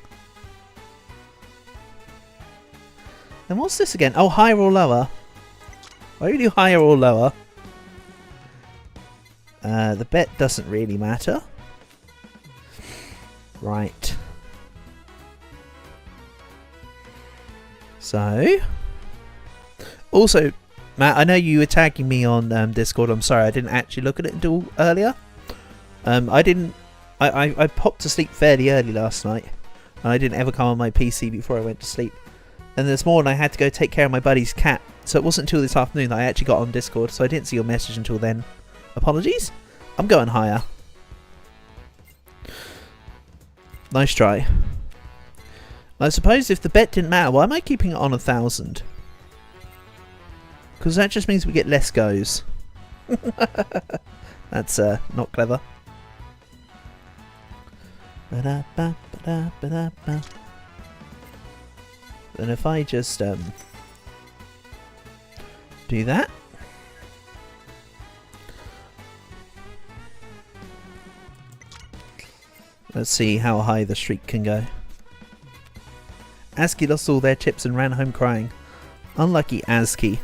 And what's this again? Oh, higher or lower. Why do we do higher or lower? The bet doesn't really matter. Right. So. Also, Matt, I know you were tagging me on Discord. I'm sorry, I didn't actually look at it until earlier. I popped to sleep fairly early last night. And I didn't ever come on my PC before I went to sleep. And this morning I had to go take care of my buddy's cat. So it wasn't until this afternoon that I actually got on Discord. So I didn't see your message until then. Apologies. I'm going higher. Nice try. I suppose if the bet didn't matter, why am I keeping it on 1,000? Because that just means we get less goes. That's not clever. Ba-da-ba-ba-da-ba-da-ba. And if I just do that. Let's see how high the streak can go. ASCII lost all their chips and ran home crying. Unlucky ASCII.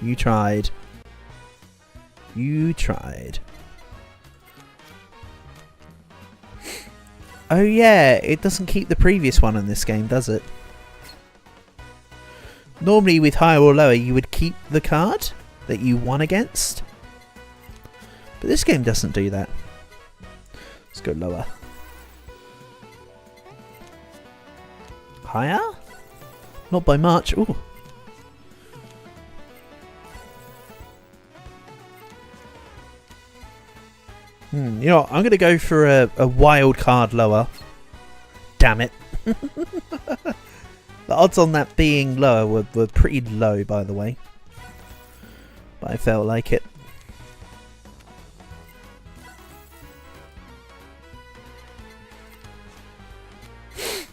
You tried. You tried. Oh yeah, it doesn't keep the previous one in this game, does it? Normally with higher or lower you would keep the card that you won against. But this game doesn't do that. Let's go lower. Higher? Not by much. Ooh. You know what? I'm going to go for a wild card lower. Damn it. The odds on that being lower were pretty low, by the way. But I felt like it.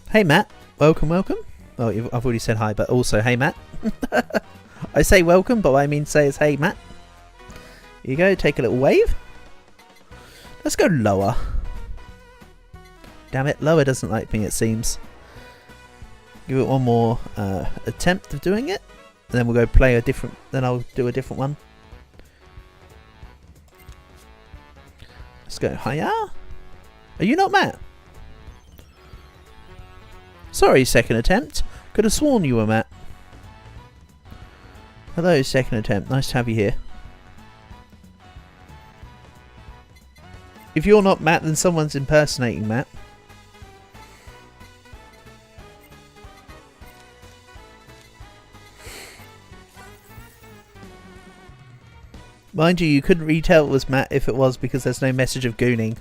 Hey Matt. Welcome, welcome. Oh, I've already said hi, but also hey Matt. I say welcome, but what I mean to say is hey Matt. Here you go, take a little wave. Let's go lower. Damn it, lower doesn't like me, it seems. Give it one more attempt of doing it. And then we'll go play a different... Then I'll do a different one. Let's go higher. Are you not Matt? Sorry, second attempt. Could have sworn you were Matt. Hello, second attempt. Nice to have you here. If you're not Matt, then someone's impersonating Matt. Mind you, you couldn't really tell it was Matt if it was because there's no message of gooning.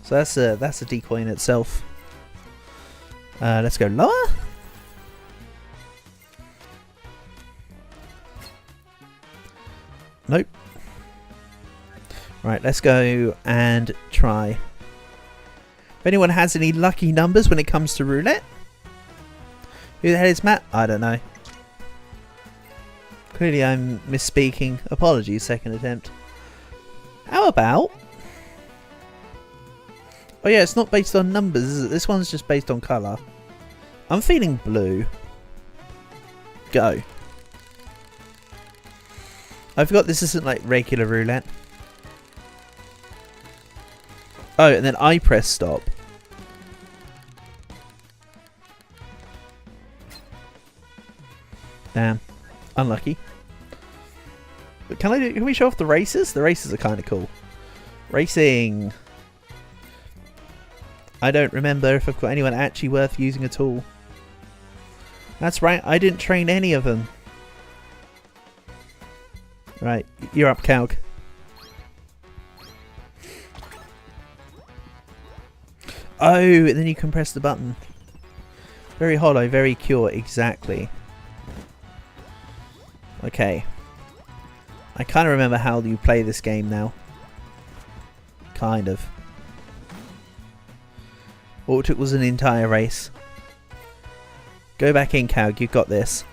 So that's a decoy in itself. Let's go lower. Nope. Right, let's go and try. If anyone has any lucky numbers when it comes to roulette. Who the hell is Matt? I don't know. Clearly I'm misspeaking. Apologies, second attempt. How about... Oh yeah, it's not based on numbers, is it? This one's just based on colour. I'm feeling blue. Go. I forgot this isn't like regular roulette. Oh, and then I press stop. Damn. Unlucky. But can we show off the races? The races are kind of cool. Racing. I don't remember if I've got anyone actually worth using at all. That's right, I didn't train any of them. Right, you're up, Calg. Oh, and then you can press the button. Very hollow, very cure, exactly. Okay. I kind of remember how you play this game now. Kind of. All it took was an entire race. Go back in, Calg, you've got this.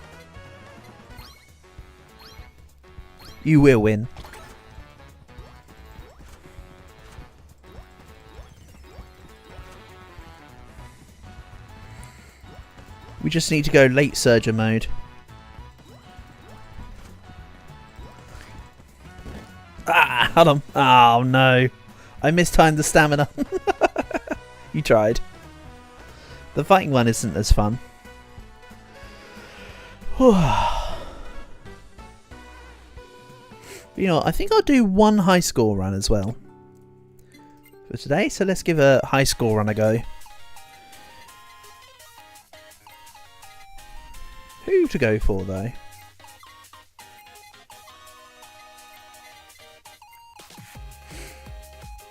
You will win. We just need to go late surger mode. Ah, hold on. Oh no. I mistimed the stamina. You tried. The fighting one isn't as fun. You know, I think I'll do one high score run as well for today. So let's give a high score run a go. Who to go for though?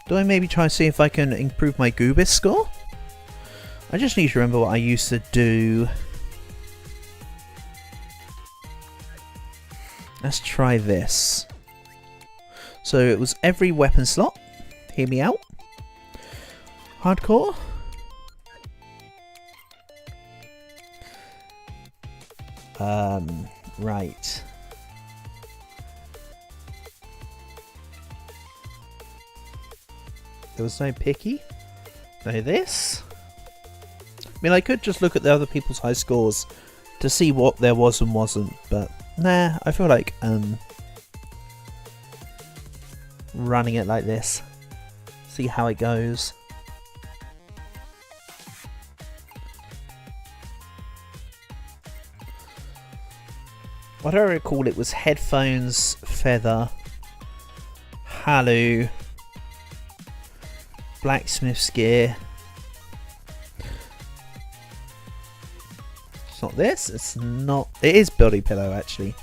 Do I maybe try and see if I can improve my Goobis score? I just need to remember what I used to do. Let's try this. So it was every weapon slot. Hear me out. Hardcore. Right. There was no picky. No this. I mean, I could just look at the other people's high scores to see what there was and wasn't, but nah, I feel like running it like this. See how it goes. What I recall, it was headphones, feather, Halu, blacksmith's gear. It's not this. It's not. It is Billy Pillow actually.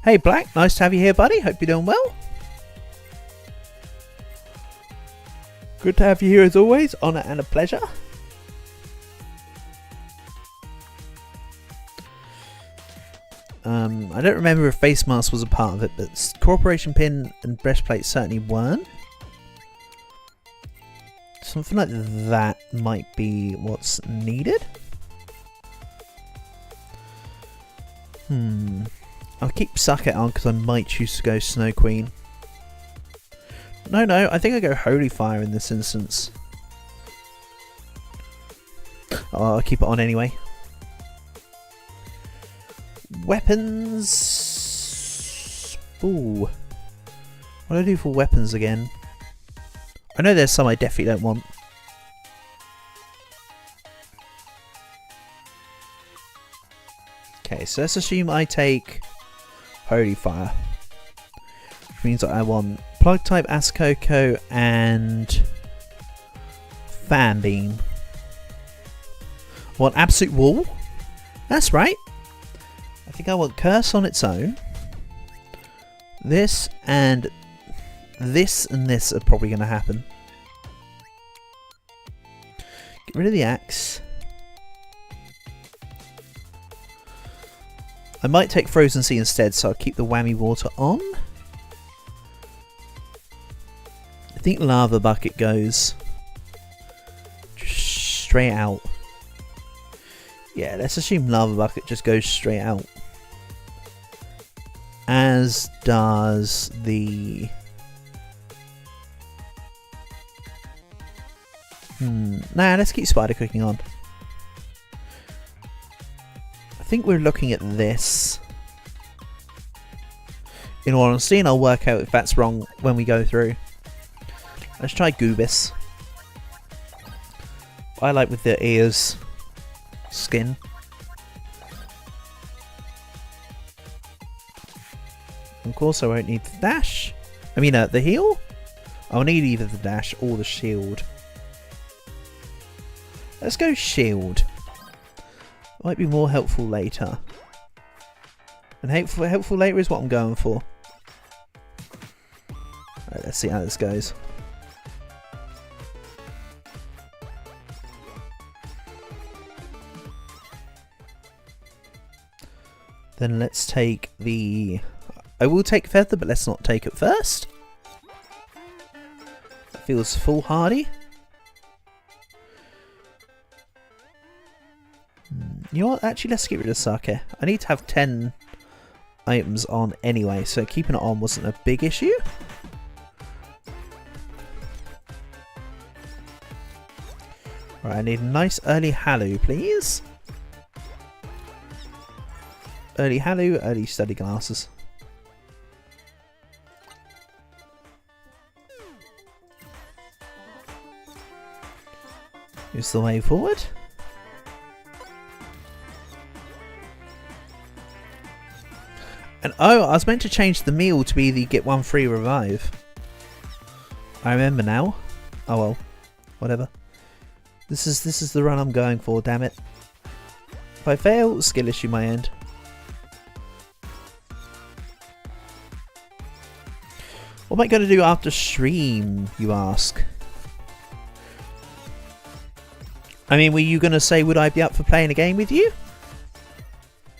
Hey Black, nice to have you here, buddy. Hope you're doing well. Good to have you here as always. Honour and a pleasure. I don't remember if face mask was a part of it, but corporation pin and breastplate certainly weren't. Something like that might be what's needed. I'll keep Sucket on because I might choose to go Snow Queen. No, I think I go Holy Fire in this instance. Oh, I'll keep it on anyway. Weapons. Ooh. What do I do for weapons again? I know there's some I definitely don't want. Okay, so let's assume I take Holy Fire. Which means that I want Plug type, Ascoco, and Fan Beam. I want Absolute Wall. That's right. I think I want Curse on its own. This and this are probably going to happen. Get rid of the axe. I might take Frozen Sea instead, so I'll keep the whammy water on. I think Lava Bucket goes straight out. Yeah, let's assume Lava Bucket just goes straight out. As does the... Nah, let's keep Spider Cooking on. I think we're looking at this. In all honesty, and I'll work out if that's wrong when we go through. Let's try Goobis. I like with the ears. Skin. Of course I won't need the dash. I mean the heal. I'll need either the dash or the shield. Let's go shield. Might be more helpful later. And helpful later is what I'm going for. Alright, let's see how this goes. Then let's take the... I will take feather, but let's not take it first. That feels foolhardy. You know what? Actually, let's get rid of sake. I need to have 10 items on anyway, so keeping it on wasn't a big issue. Right, I need a nice early Halu, please. Early Halu, early study glasses. Here's the way forward. And oh, I was meant to change the meal to be the get one free revive. I remember now. Oh well, whatever. This is the run I'm going for, damn it. If I fail, skill issue my end. What am I going to do after stream, you ask? I mean, were you going to say would I be up for playing a game with you?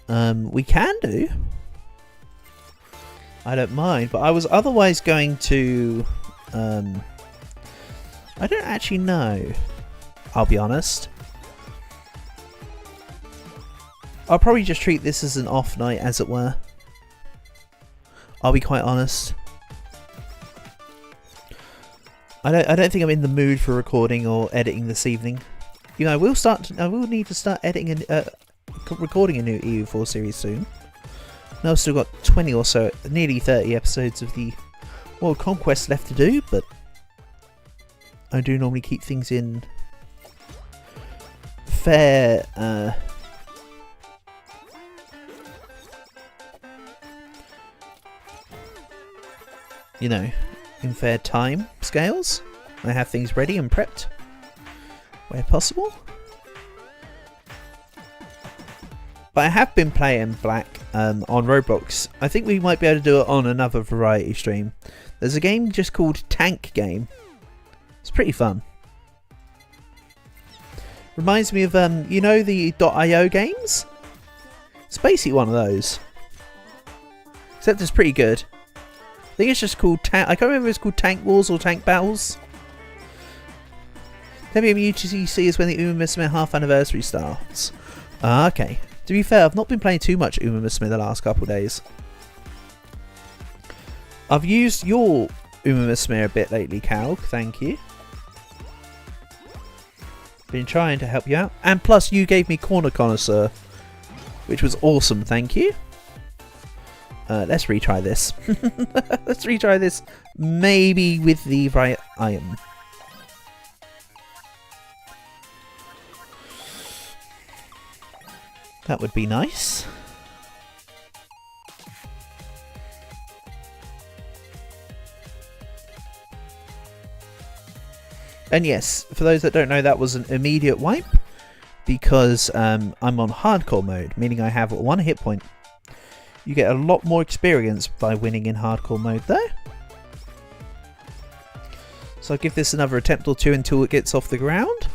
We can do. I don't mind, but I was otherwise going to... I don't actually know. I'll be honest. I'll probably just treat this as an off night, as it were. I'll be quite honest. I don't think I'm in the mood for recording or editing this evening. You know, I will need to start editing and recording a new EU4 series soon. Now I've still got 20 or so, nearly 30 episodes of the World Conquest left to do, but I do normally keep things in fair you know, in fair time scales. I have things ready and prepped where possible. But I have been playing Black on Roblox. I think we might be able to do it on another variety stream. There's a game just called Tank Game. It's pretty fun. Reminds me of, you know, the .io games? It's basically one of those. Except it's pretty good. I think it's just called I can't remember if it's called Tank Wars or Tank Battles. WMUTC is when the Uma Musume half anniversary starts. Ah, okay. To be fair, I've not been playing too much Uma Musume the last couple of days. I've used your Uma Musume a bit lately, Cal. Thank you. Been trying to help you out. And plus, you gave me Corner Connoisseur, which was awesome. Thank you. Let's retry this. Let's retry this. Maybe with the right item. That would be nice. And yes, for those that don't know, that was an immediate wipe because I'm on hardcore mode, meaning I have 1 hit point. You get a lot more experience by winning in hardcore mode though. So I'll give this another attempt or two until it gets off the ground.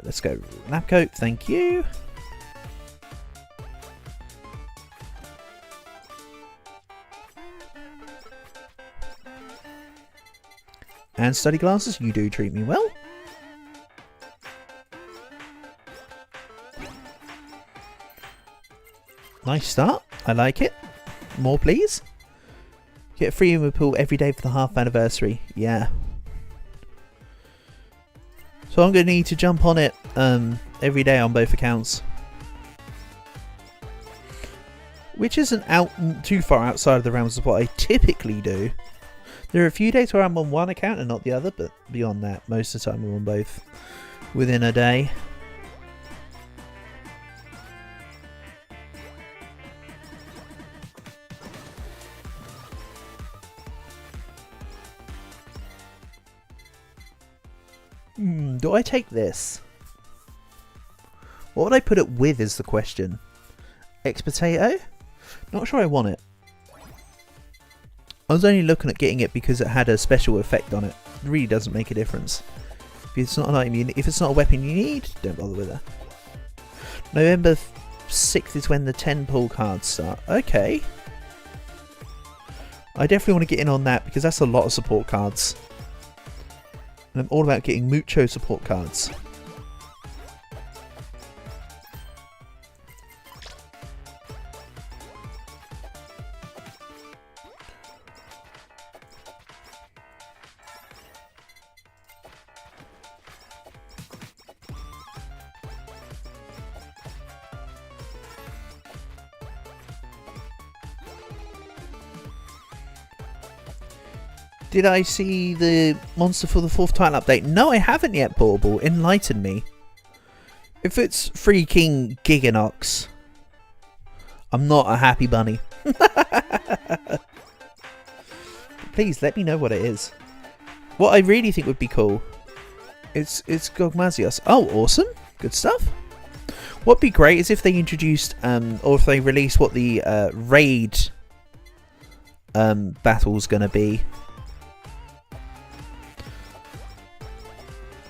Let's go lab coat, thank you. And study glasses, you do treat me well. Nice start, I like it. More please. Get a free Uma pool every day for the half anniversary. Yeah. So I'm going to need to jump on it every day on both accounts. Which isn't out too far outside of the realms of what I typically do. There are a few days where I'm on one account and not the other, but beyond that, most of the time I'm on both within a day. Do I take this? What would I put it with is the question. X-Potato? Not sure I want it. I was only looking at getting it because it had a special effect on it. It really doesn't make a difference. If it's not an item if it's not a weapon you need, don't bother with it. November 6th is when the 10 pull cards start. Okay. I definitely want to get in on that because that's a lot of support cards. And I'm all about getting mucho support cards. Did I see the monster for the 4th title update? No, I haven't yet, Portable. Enlighten me. If it's freaking Giganox, I'm not a happy bunny. Please, let me know what it is. What I really think would be cool, it's Gogmazios. Oh, awesome. Good stuff. What'd be great is if they introduced, or if they released what the raid battle's going to be.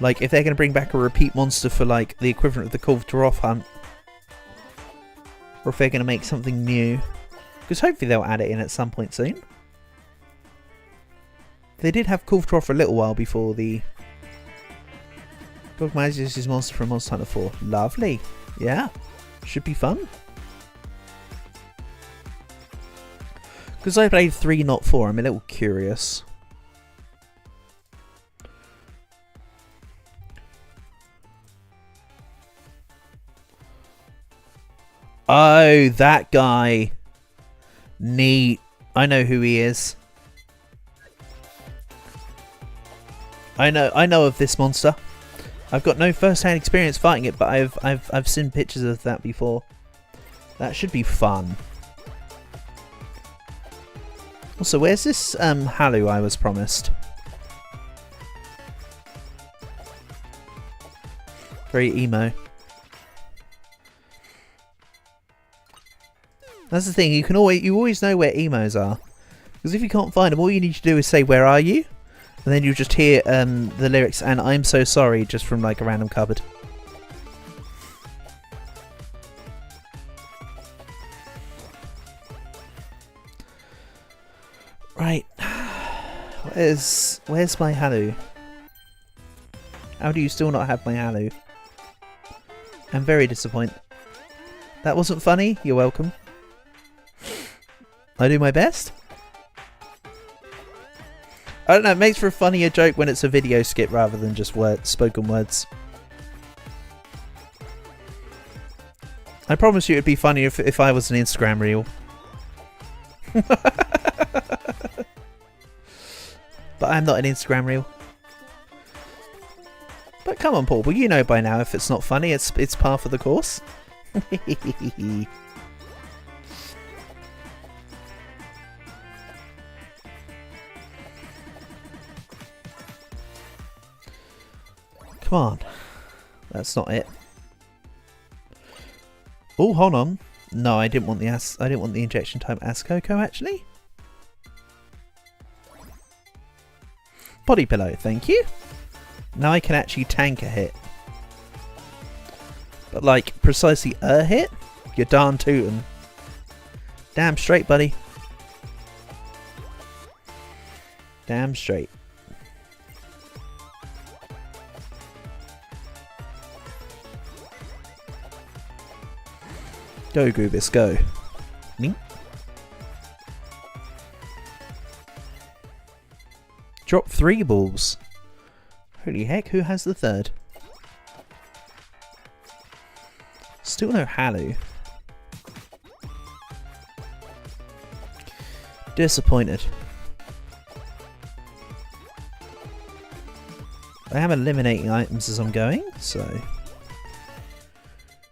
Like, if they're going to bring back a repeat monster for, like, the equivalent of the Kulvetroff hunt. Or if they're going to make something new. Because hopefully they'll add it in at some point soon. They did have Kulvetroff for a little while before the... Gogmazios' monster from Monster Hunter 4. Lovely. Yeah. Should be fun. Because I played 3, not 4, I'm a little curious. Oh, that guy. Neat. I know who he is. I know of this monster. I've got no first-hand experience fighting it, but I've seen pictures of that before. That should be fun. Also, where's this Halu I was promised? Very emo. That's the thing, you always know where emos are. Because if you can't find them, all you need to do is say, "Where are you?" And then you just hear the lyrics, "and I'm so sorry," just from like a random cupboard. Right. Where's my Halu? How do you still not have my Halu? I'm very disappointed. That wasn't funny? You're welcome. I do my best. I don't know, it makes for a funnier joke when it's a video skit rather than just spoken words. I promise you it'd be funnier if I was an Instagram reel. But I'm not an Instagram reel. But come on, Paul, well, you know by now if it's not funny, it's par for the course. Come on. That's not it. Oh, hold on. No, I didn't want the injection type Ascoco actually. Body pillow, thank you. Now I can actually tank a hit. But like precisely a hit? You're darn tootin'. Damn straight, buddy. Damn straight. Go, Goobis, go. Nink. Drop 3 balls. Holy heck, who has the 3rd? Still no Halu. Disappointed. I am eliminating items as I'm going, so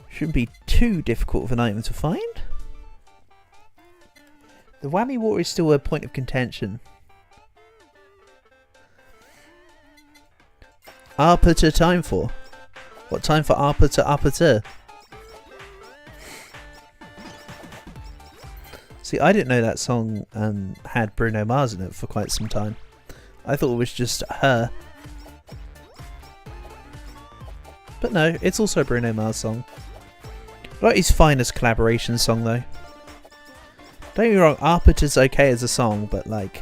shouldn't be too difficult of an item to find. The whammy water is still a point of contention. Arpiter time for? What time for Arpiter Arpiter? See, I didn't know that song had Bruno Mars in it for quite some time. I thought it was just her. But no, it's also a Bruno Mars song. Not his finest collaboration song though. Don't get me wrong, Arpiter's okay as a song, but like...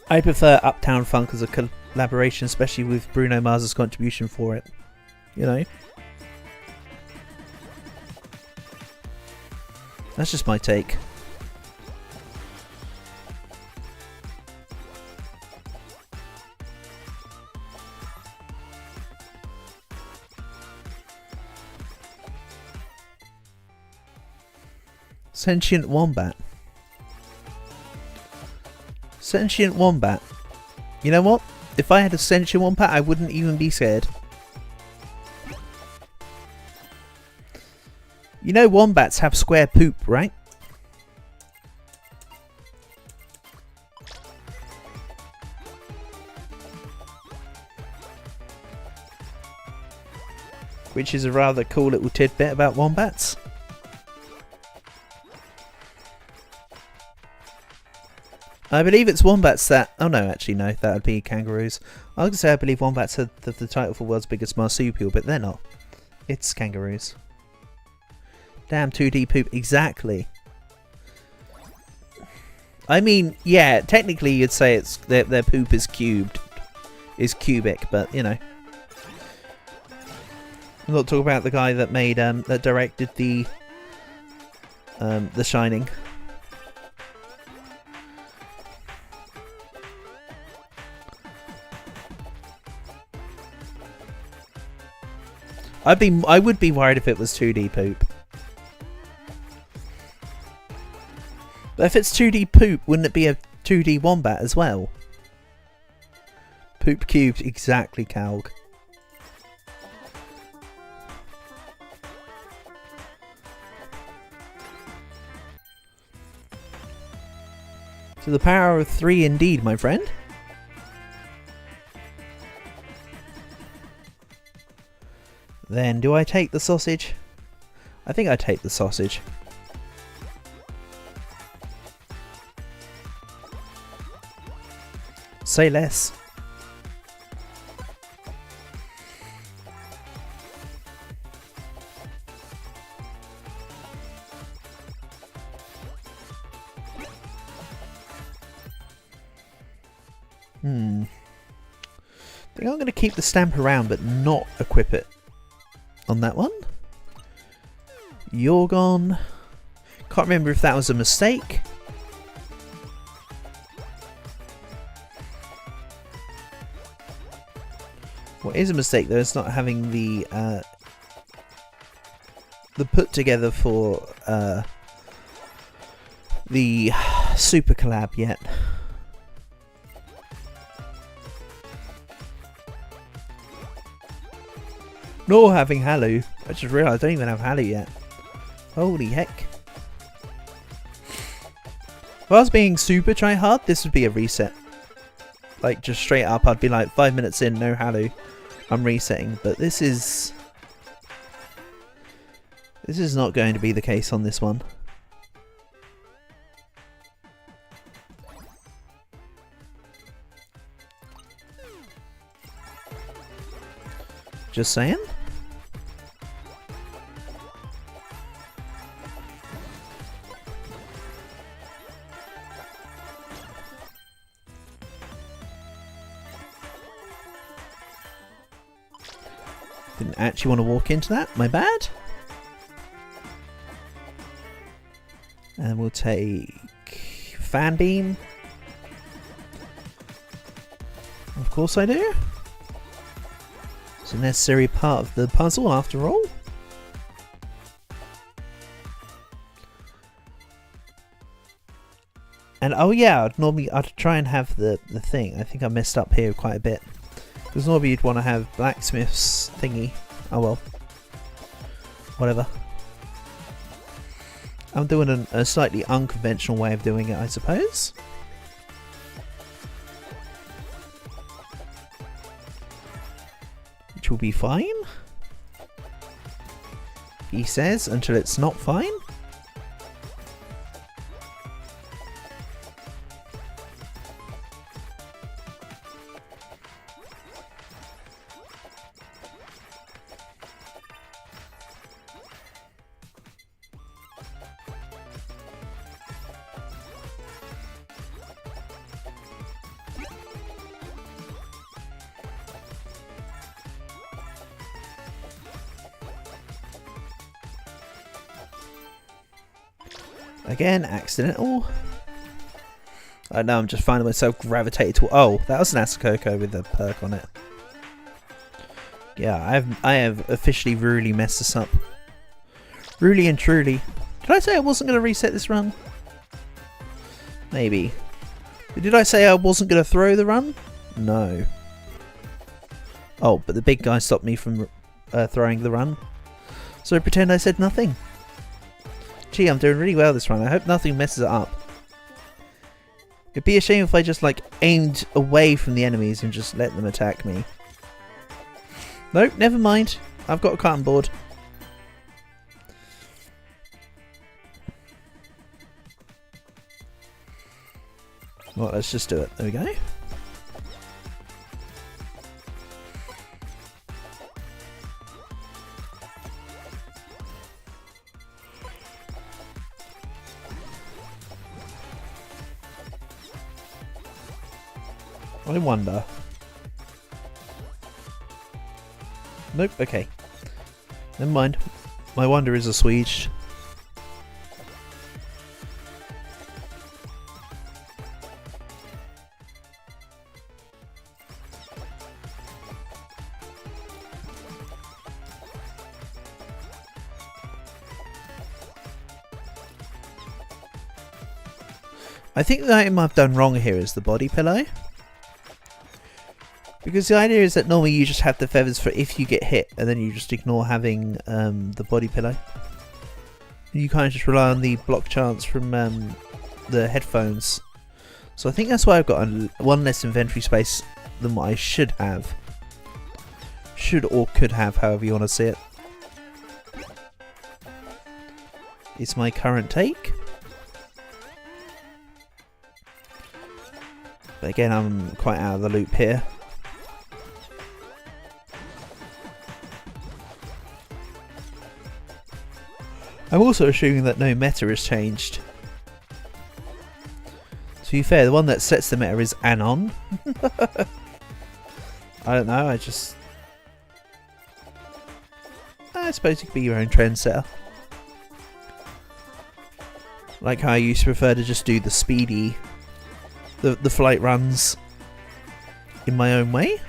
I prefer Uptown Funk as a collaboration, especially with Bruno Mars' contribution for it. You know? That's just my take. Sentient Wombat. Sentient Wombat. You know what? If I had a Sentient Wombat, I wouldn't even be scared. You know wombats have square poop, right? Which is a rather cool little tidbit about wombats. I believe it's wombats that... Oh no, actually no, that would be kangaroos. I was going to say I believe wombats are the title for world's biggest marsupial, but they're not. It's kangaroos. Damn 2D poop, exactly. I mean, yeah, technically you'd say it's their poop is cubed, is cubic, but you know. I'm not talking about the guy that made that directed The Shining. I would be worried if it was 2D poop. But if it's 2D poop, wouldn't it be a 2D wombat as well? Poop cubed, exactly, Calg. To the power of 3 indeed, my friend. Then, do I take the sausage? I think I take the sausage. Say less. I think I'm going to keep the stamp around but not equip it on that one. You're gone. Can't remember if that was a mistake. What is a mistake though is not having the put together for the super collab yet. Nor having Halu. I just realised I don't even have Halu yet. Holy heck. If I was being super try hard, this would be a reset. Like just straight up I'd be like 5 minutes in, no Halu. I'm resetting, but this is not going to be the case on this one. Just saying. Didn't actually want to walk into that, my bad. And we'll take Fan Beam. Of course I do. It's a necessary part of the puzzle after all. And oh yeah, I'd try and have the thing. I think I messed up here quite a bit. Because normally you'd want to have blacksmith's thingy. Oh well. Whatever. I'm doing a slightly unconventional way of doing it, I suppose. will be fine. He says, until it's not fine. Again, accidental. I know, I'm just finding myself gravitated to. Oh, that was an Asakoko with a perk on it. Yeah, I have officially really messed this up. Really and truly. Did I say I wasn't going to reset this run? Maybe. But did I say I wasn't going to throw the run? No. Oh, but the big guy stopped me from throwing the run. So pretend I said nothing. Gee, I'm doing really well this run. I hope nothing messes it up. It'd be a shame if I just like aimed away from the enemies and just let them attack me. Nope, never mind. I've got a cutting board. Well, let's just do it. There we go. I wonder. Nope, okay. Never mind. My wonder is assuaged. I think the item I've done wrong here is the body pillow. Because the idea is that normally you just have the feathers for if you get hit, and then you just ignore having the body pillow. You kind of just rely on the block chance from the headphones. So I think that's why I've got one less inventory space than what I should have. Should or could have, however you want to see it. It's my current take. But again, I'm quite out of the loop here. I'm also assuming that no meta has changed. To be fair, the one that sets the meta is Anon. I don't know, I suppose you could be your own trendsetter. Like how I used to prefer to just do the speedy, the flight runs in my own way.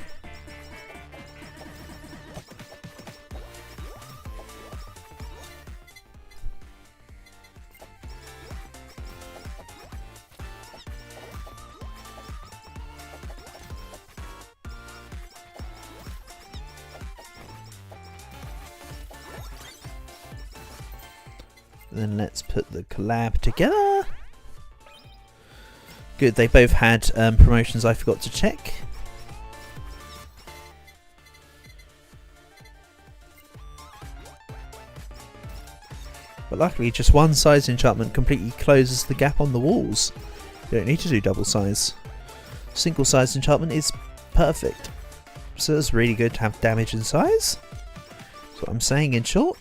Then let's put the collab together. Good, they both had promotions I forgot to check. But luckily just one size enchantment completely closes the gap on the walls. You don't need to do double size. Single size enchantment is perfect. So it's really good to have damage in size. That's what I'm saying in short.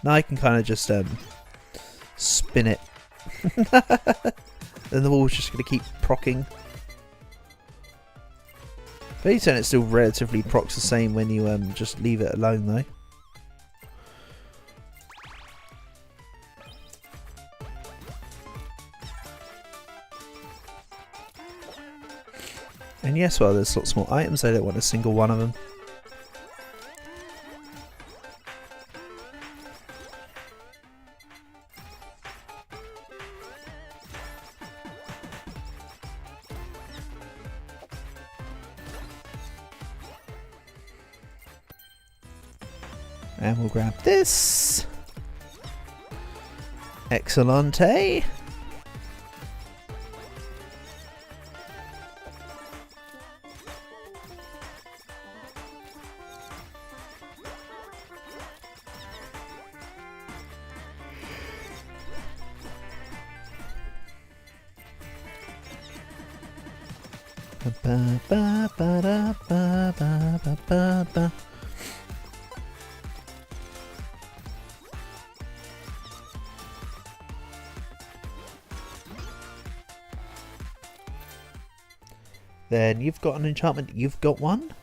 Now I can kind of just spin it. Then the wall's just going to keep procking. But turn it still relatively procs the same when you just leave it alone though. And yes, well, there's lots more items. I don't want a single one of them. And we'll grab this. Excellente. Ba, ba, ba, da, ba, ba, ba, ba, ba. Then you've got an enchantment, you've got one.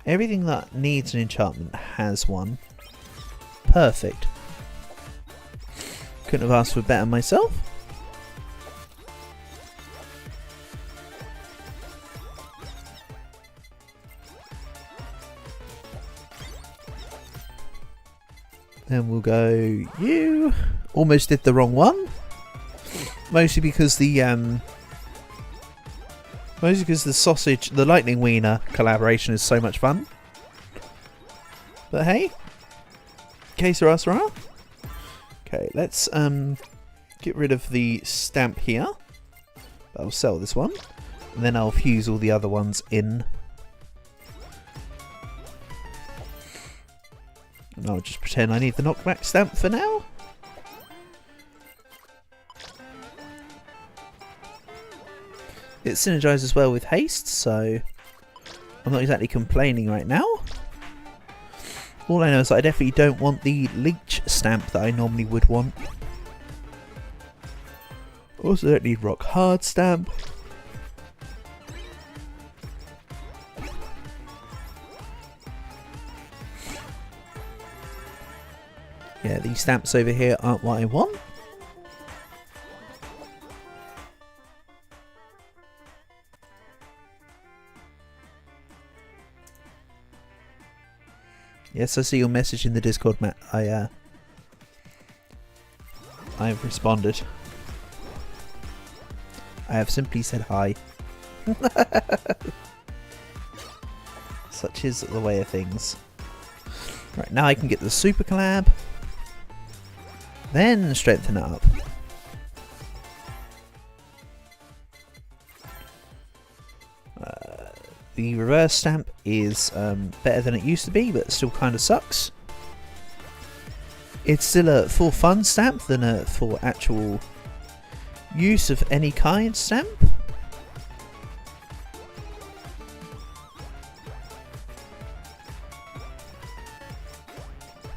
Everything that needs an enchantment has one. Perfect. Couldn't have asked for better myself. Then we'll go you. Almost did the wrong one. Mostly because the sausage, the lightning wiener collaboration is so much fun. But hey, que sera sera. Okay, let's get rid of the stamp here. I'll sell this one, and then I'll fuse all the other ones in. And I'll just pretend I need the knockback stamp for now. It synergizes well with haste, so I'm not exactly complaining right now. All I know is that I definitely don't want the leech stamp that I normally would want. Also don't need rock hard stamp. Yeah, these stamps over here aren't what I want. Yes, I see your message in the Discord, Matt. I've responded. I have simply said hi. Such is the way of things. Right, now I can get the super collab. Then strengthen it up. The reverse stamp is better than it used to be, but it still kind of sucks. It's still a for fun stamp than a for actual use of any kind stamp.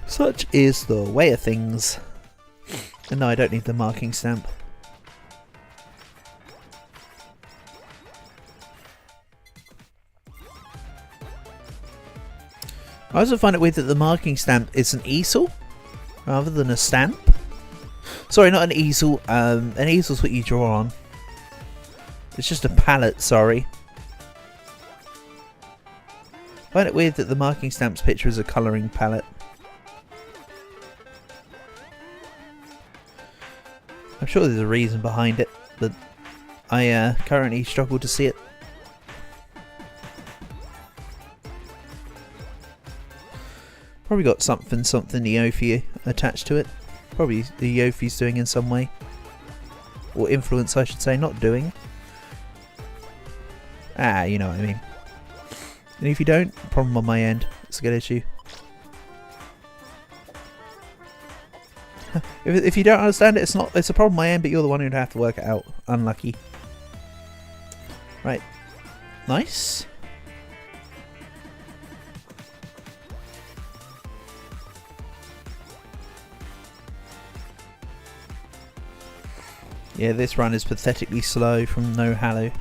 Such is the way of things. And no, I don't need the marking stamp. I also find it weird that the marking stamp is an easel rather than a stamp. Sorry, not an easel. An easel's what you draw on. It's just a palette, sorry. I find it weird that the marking stamp's picture is a colouring palette. I'm sure there's a reason behind it, but I currently struggle to see it. Probably got something Yofi attached to it. Probably the Yofi's doing in some way. Or influence, I should say, not doing. Ah, you know what I mean. And if you don't, problem on my end. It's a good issue. If you don't understand it, it's a problem on my end, but you're the one who'd have to work it out. Unlucky. Right. Nice. Yeah, this run is pathetically slow from no halo.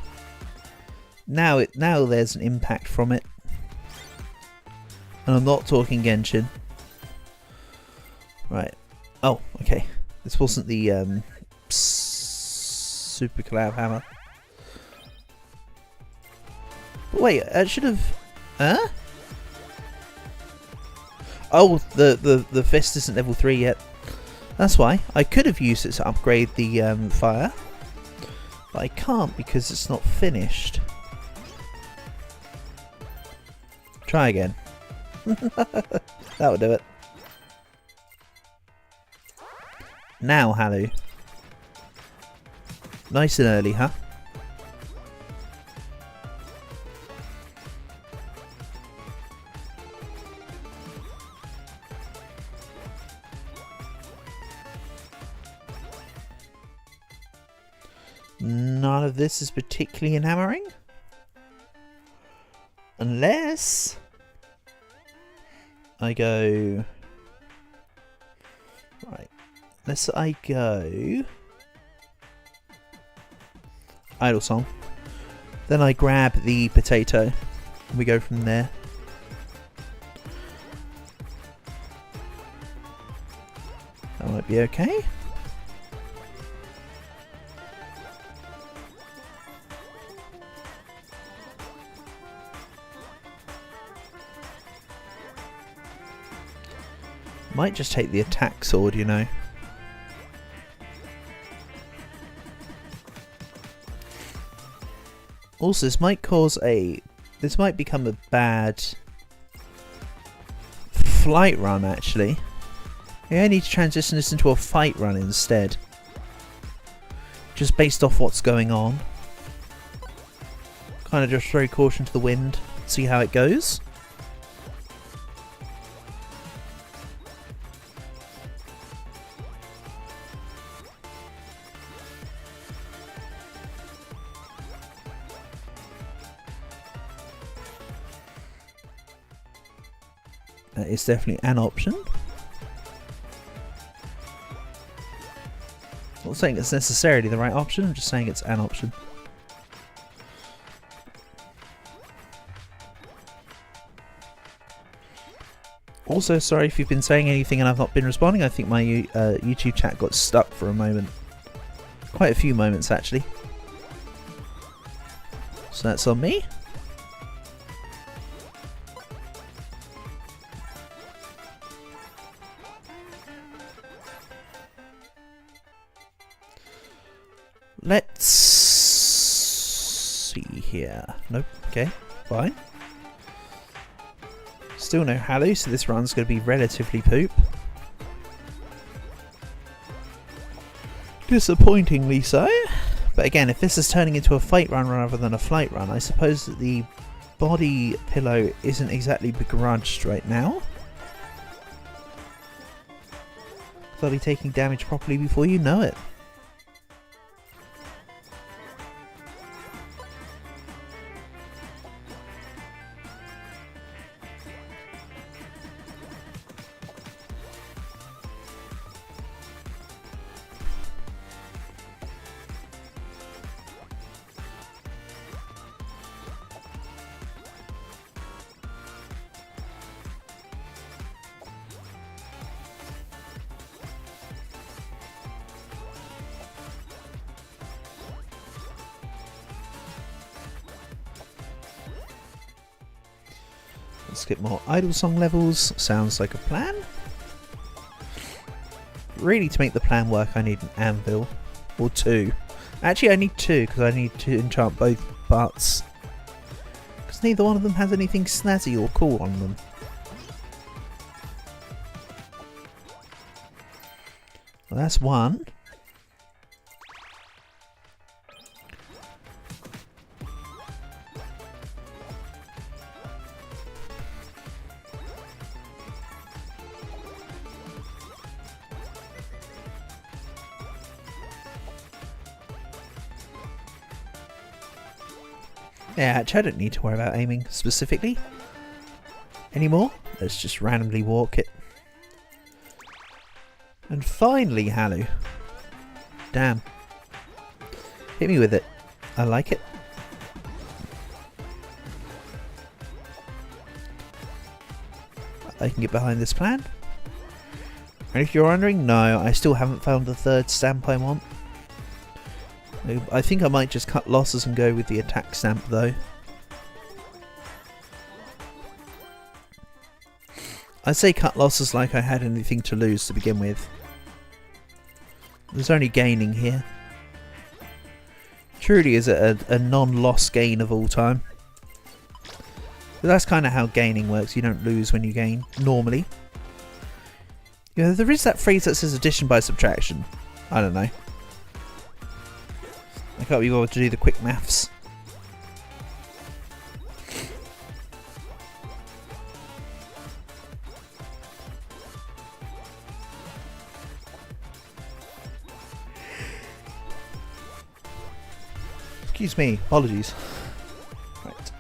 Now there's an impact from it. And I'm not talking Genshin. Right. Oh, okay. This wasn't the super collab hammer. But wait, I should have. Huh? Oh, the fist isn't level 3 yet. That's why. I could have used it to upgrade the fire, but I can't because it's not finished. Try again. That'll do it. Now, Halu. Nice and early, huh? None of this is particularly enamoring. Unless I go... Right. Unless I go... Idle Song. Then I grab the potato. And we go from there. That might be okay. Might just take the attack sword, you know. Also, this might cause this might become a bad flight run, actually. I need to transition this into a fight run instead. Just based off what's going on. Kind of just throw caution to the wind, see how it goes. That is definitely an option. Not saying it's necessarily the right option, I'm just saying it's an option. Also, sorry if you've been saying anything and I've not been responding. I think my YouTube chat got stuck for a moment. Quite a few moments, actually. So that's on me. Let's see here. Nope. Okay. Fine. Still no Halo, so this run's going to be relatively poop. Disappointingly so. But again, if this is turning into a fight run rather than a flight run, I suppose that the body pillow isn't exactly begrudged right now. They'll be taking damage properly before you know it. Let's get more idle song levels. Sounds like a plan. Really, to make the plan work, I need an anvil. Or two. Actually, I need two, because I need to enchant both parts. Because neither one of them has anything snazzy or cool on them. Well, that's one. Yeah, actually, I don't need to worry about aiming specifically anymore. Let's just randomly walk it. And finally, Halo. Damn. Hit me with it. I like it. I can get behind this plan. And if you're wondering, no, I still haven't found the third stamp I want. I think I might just cut losses and go with the attack stamp though. I'd say cut losses like I had anything to lose to begin with. There's only gaining here. Truly is a non-loss gain of all time. But that's kind of how gaining works. You don't lose when you gain, normally. You know, there is that phrase that says addition by subtraction. I don't know. I can't be bothered to do the quick maths. Excuse me, apologies. Right.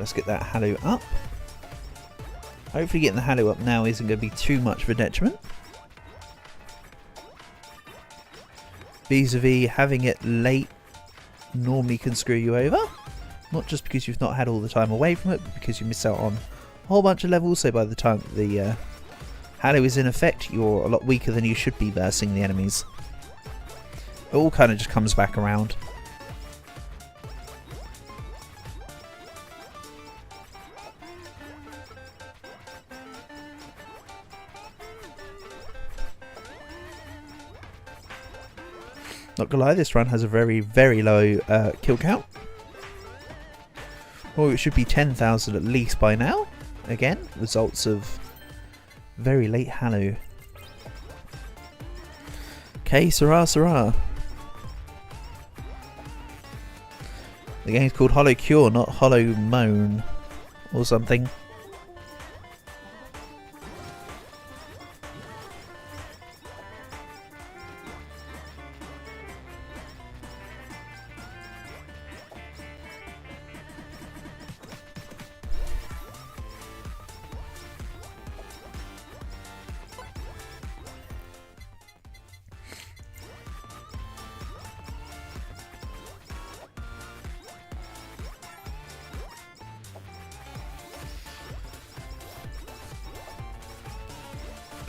Let's get that Halo up. Hopefully getting the Halo up now isn't going to be too much of a detriment. Vis-a-vis having it late normally can screw you over. Not just because you've not had all the time away from it, but because you miss out on a whole bunch of levels. So by the time the Halo is in effect, you're a lot weaker than you should be versing the enemies. It all kind of just comes back around. Not gonna lie, this run has a very low kill count. Well, it should be 10,000 at least by now. Again, results of very late Halo. Okay, Sarah. The game's called HoloCure, not HoloMoan or something.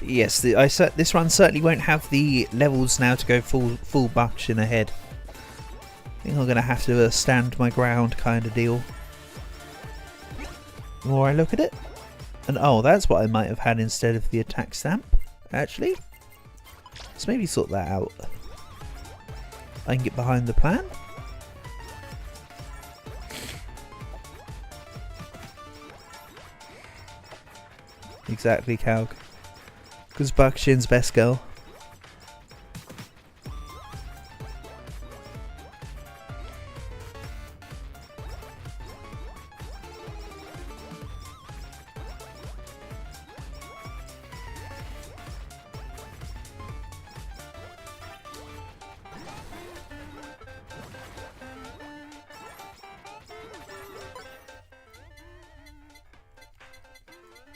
Yes, this run certainly won't have the levels now to go full buction ahead. I think I'm going to have to stand my ground kind of deal. The more I look at it. And oh, that's what I might have had instead of the attack stamp, actually. Let's maybe sort that out. I can get behind the plan. Exactly, Calg. Because Buckshin's best girl.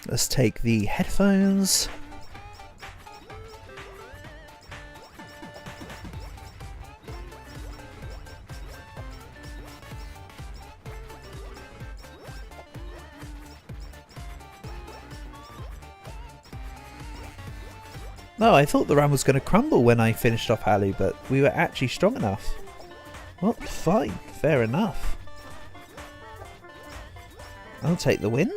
Let's take the headphones. No, I thought the run was going to crumble when I finished off Halo, but we were actually strong enough. Well, fine. Fair enough. I'll take the win.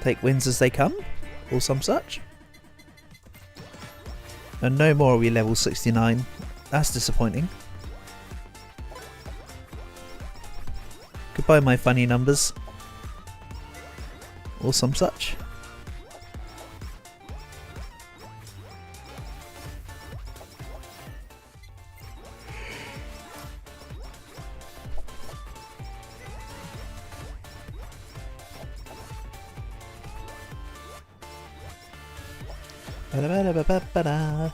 Take wins as they come, or some such. And no more are we level 69. That's disappointing. Goodbye, my funny numbers. Or some such. A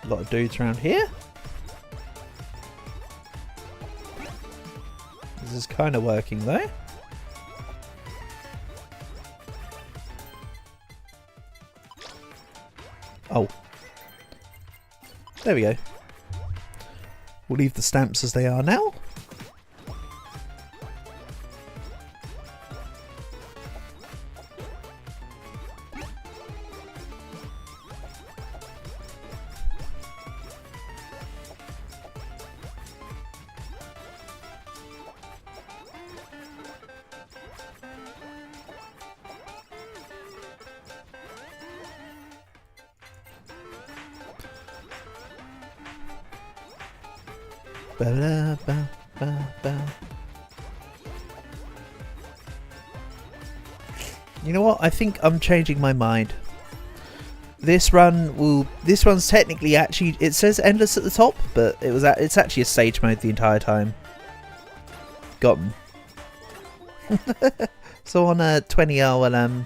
lot of dudes around here. This is kind of working though. Oh. There we go. We'll leave the stamps as they are now. You know what? I think I'm changing my mind. This one's technically actually, it says endless at the top, but it's actually a stage mode the entire time. Got 'em. So on 20 hour,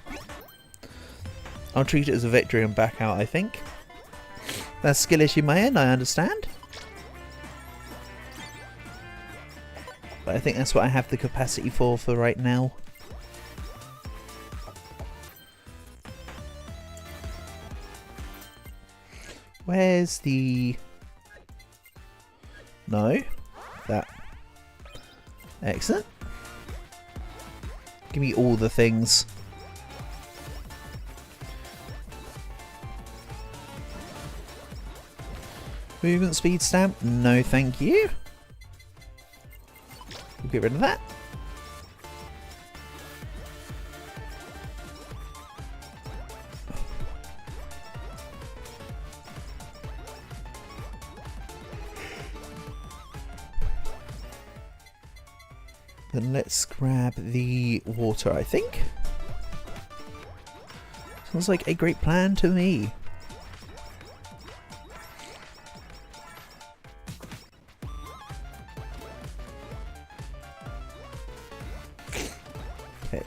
I'll treat it as a victory and back out, I think. That's skill issue my end, I understand. But I think that's what I have the capacity for right now. Where's the... No. That. Excellent. Give me all the things. Movement speed stamp? No thank you. We'll get rid of that. Then let's grab the water, I think. Sounds like a great plan to me. Okay.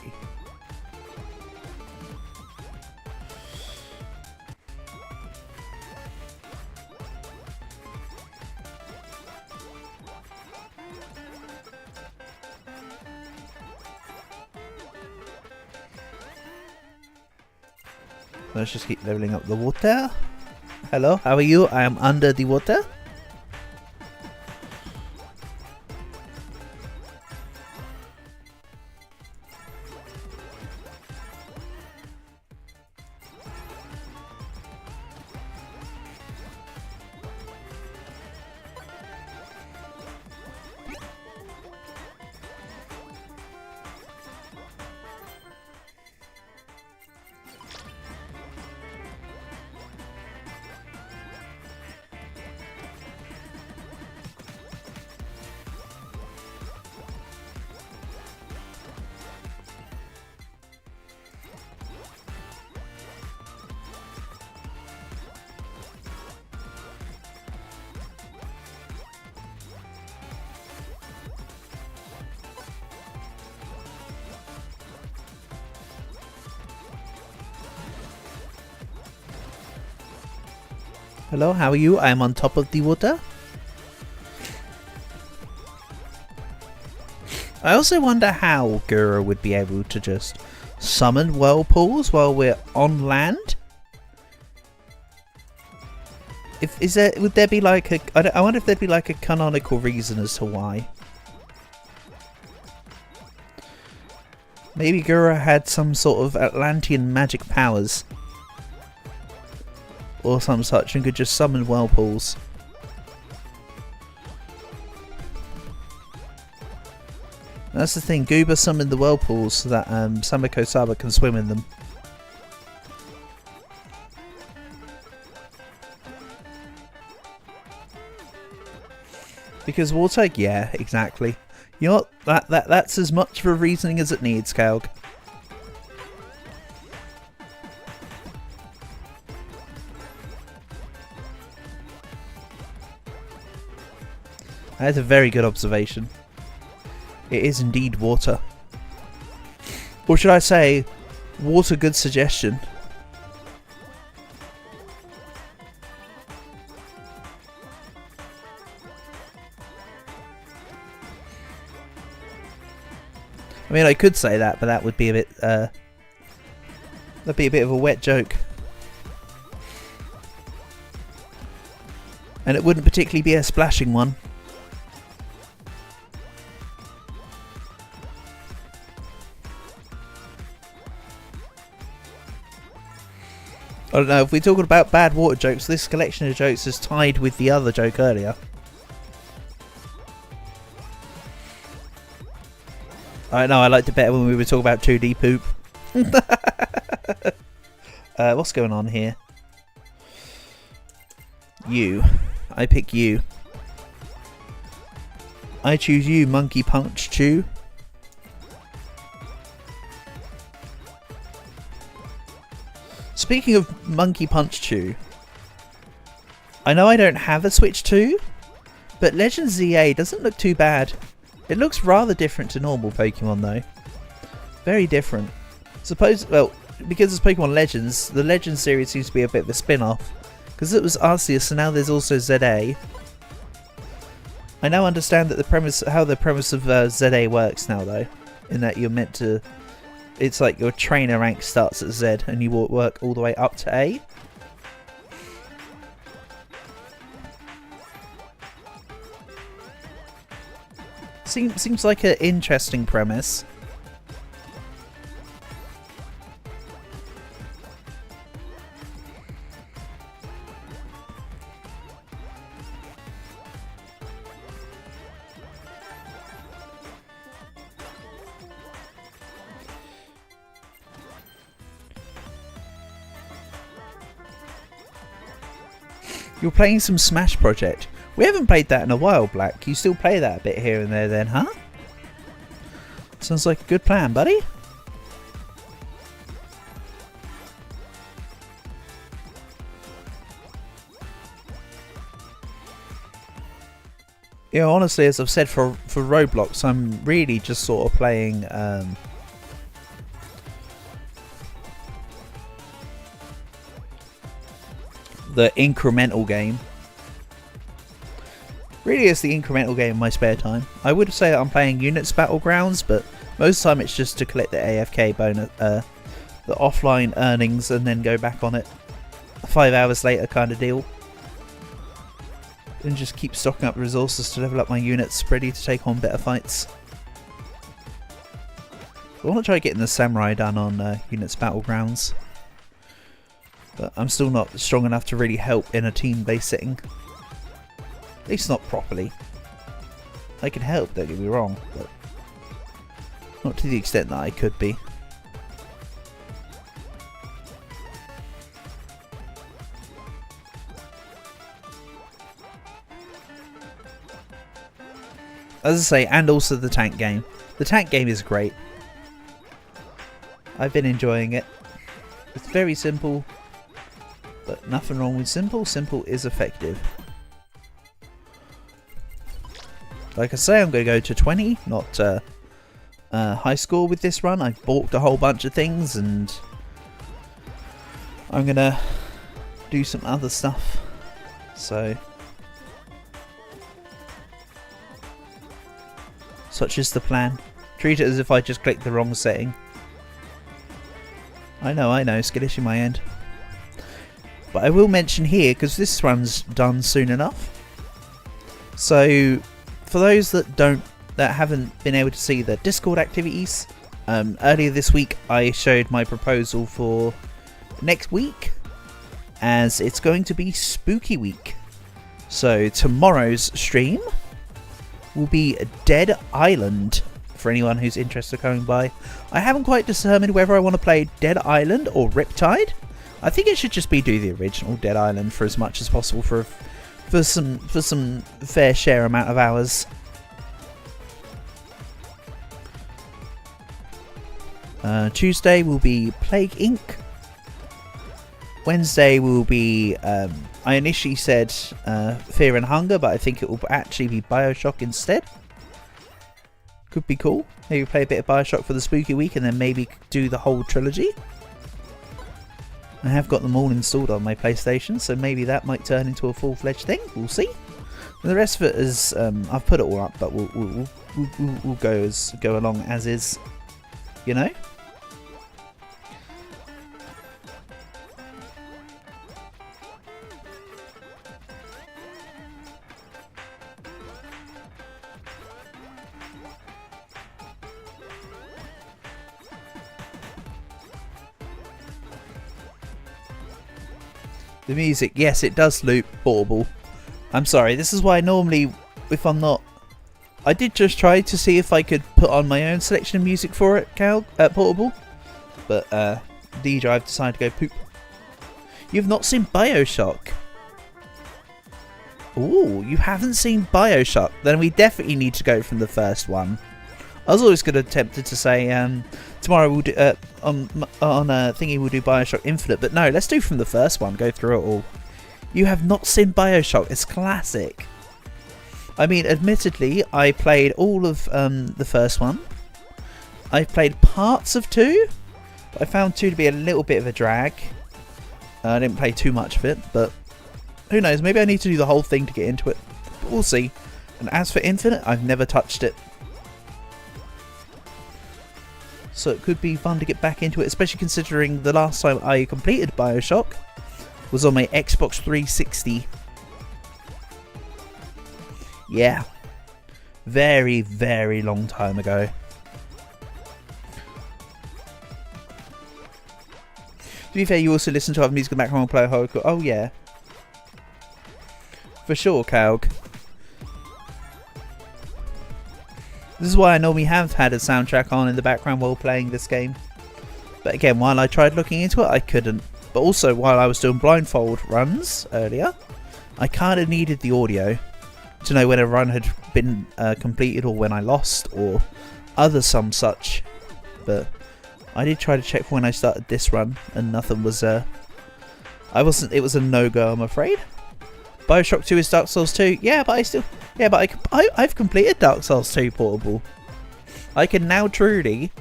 Let's just keep leveling up the water. Hello, how are you? I am under the water. Hello, how are you? I am on top of the water. I also wonder how Gura would be able to just summon whirlpools while we're on land. Would there be like a... I wonder if there'd be like a canonical reason as to why. Maybe Gura had some sort of Atlantean magic powers. Or some such, and could just summon whirlpools. That's the thing, Gooba summoned the whirlpools so that Samiko Saba can swim in them. Because water, yeah, exactly. You know what? That's as much of a reasoning as it needs, Kalg. That is a very good observation. It is indeed water. Or should I say, water good suggestion. I mean, I could say that, but that would be a bit, that'd be a bit of a wet joke. And it wouldn't particularly be a splashing one. I don't know, if we're talking about bad water jokes, this collection of jokes is tied with the other joke earlier. I know, I liked it better when we were talking about 2D poop. What's going on here? You. I pick you. I choose you, Monkey Punch Chew. Speaking of Monkey Punch Chew, I know I don't have a Switch 2, but Legend ZA doesn't look too bad. It looks rather different to normal Pokemon though. Very different. Well, because it's Pokemon Legends, the Legends series seems to be a bit of a spin-off. Because it was Arceus, so now there's also ZA. I now understand that how the premise of ZA works now, though, in that you're meant to. It's like your trainer rank starts at Z and you work all the way up to A. Seems like an interesting premise. You're playing some Smash Project. We haven't played that in a while, Black. You still play that a bit here and there then, huh? Sounds like a good plan, buddy. Yeah, honestly, as I've said for Roblox, I'm really just sort of playing the incremental game. Really is the incremental game in my spare time. I would say that I'm playing Units Battlegrounds, but most of the time it's just to collect the AFK bonus, the offline earnings, and then go back on it 5 hours later kind of deal. And just keep stocking up resources to level up my units, ready to take on better fights. I want to try getting the Samurai done on Units Battlegrounds. But I'm still not strong enough to really help in a team-based setting. At least not properly. I can help, don't get me wrong, but not to the extent that I could be. As I say, and also the tank game. The tank game is great. I've been enjoying it. It's very simple, but nothing wrong with simple. Simple is effective. Like I say, I'm going to go to 20, not high score with this run. I've balked a whole bunch of things, and I'm going to do some other stuff. So, such is the plan. Treat it as if I just clicked the wrong setting. I know, skittish in my end. But I will mention here, because this run's done soon enough. So, for those that haven't been able to see the Discord activities, earlier this week I showed my proposal for next week, as it's going to be Spooky Week. So tomorrow's stream will be Dead Island, for anyone who's interested in coming by. I haven't quite determined whether I want to play Dead Island or Riptide. I think it should just be do the original Dead Island for as much as possible for some fair share amount of hours. Tuesday will be Plague Inc. Wednesday will be, I initially said Fear and Hunger, but I think it will actually be Bioshock instead. Could be cool. Maybe play a bit of Bioshock for the Spooky Week and then maybe do the whole trilogy. I have got them all installed on my PlayStation, so maybe that might turn into a full-fledged thing. We'll see. And the rest of it is, I've put it all up, but we'll go along as is, you know. The music, yes, it does loop Portable. I'm sorry, this is why normally, if I'm not... I did just try to see if I could put on my own selection of music for it, Portable. But, D Drive decided to go poop. You've not seen Bioshock? Ooh, you haven't seen Bioshock? Then we definitely need to go from the first one. I was always going to tempted to say, tomorrow we'll do, on thingy we'll do Bioshock Infinite, but no, let's do from the first one, go through it all. You have not seen Bioshock, it's classic. I mean, admittedly, I played all of the first one. I've played parts of 2, but I found 2 to be a little bit of a drag. I didn't play too much of it, but who knows, maybe I need to do the whole thing to get into it. But we'll see. And as for Infinite, I've never touched it. So it could be fun to get back into it, especially considering the last time I completed Bioshock was on my Xbox 360. Yeah. Very, very long time ago. To be fair, you also listen to other music in the background while play HoloCure. Oh yeah. For sure, Kaug. This is why I normally have had a soundtrack on in the background while playing this game. But again, while I tried looking into it, I couldn't. But also, while I was doing blindfold runs earlier, I kind of needed the audio to know when a run had been completed or when I lost or some such. But I did try to check for when I started this run and nothing was it was a no-go, I'm afraid. Bioshock 2 is Dark Souls 2. Yeah, but I've completed Dark Souls 2 Portable. I can now truly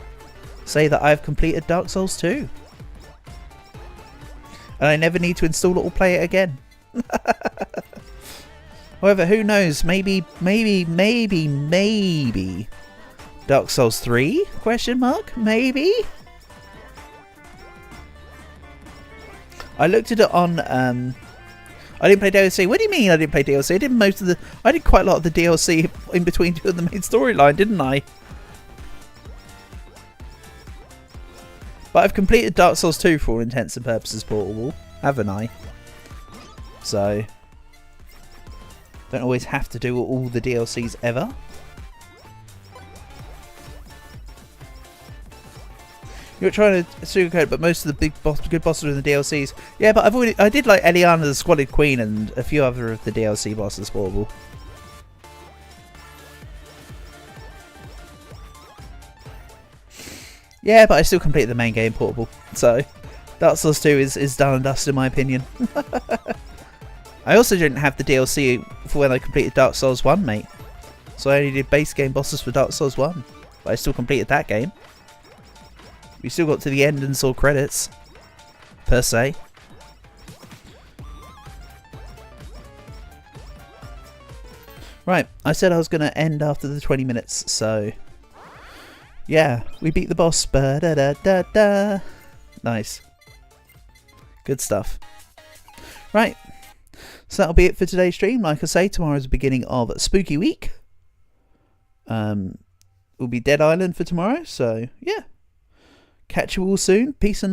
say that I've completed Dark Souls 2. And I never need to install it or play it again. However, who knows? Maybe Dark Souls 3? Question mark? Maybe? I looked at it on I didn't play DLC. What do you mean I didn't play DLC? I did quite a lot of the DLC in between doing the main storyline, didn't I? But I've completed Dark Souls 2 for all intents and purposes Portable, haven't I? So don't always have to do all the DLCs ever. You're trying to sugarcoat, but most of the good bosses are in the DLCs. Yeah, but I did like Eliana the Squalid Queen and a few other of the DLC bosses Portable. Yeah, but I still completed the main game Portable. So Dark Souls 2 is done and dusted in my opinion. I also didn't have the DLC for when I completed Dark Souls 1, mate. So I only did base game bosses for Dark Souls 1. But I still completed that game. We still got to the end and saw credits, per se. Right, I said I was going to end after the 20 minutes, so yeah, we beat the boss. Ba-da-da-da-da. Nice. Good stuff. Right, so that'll be it for today's stream. Like I say, tomorrow's the beginning of Spooky Week. Will be Dead Island for tomorrow, so yeah. Catch you all soon. Peace and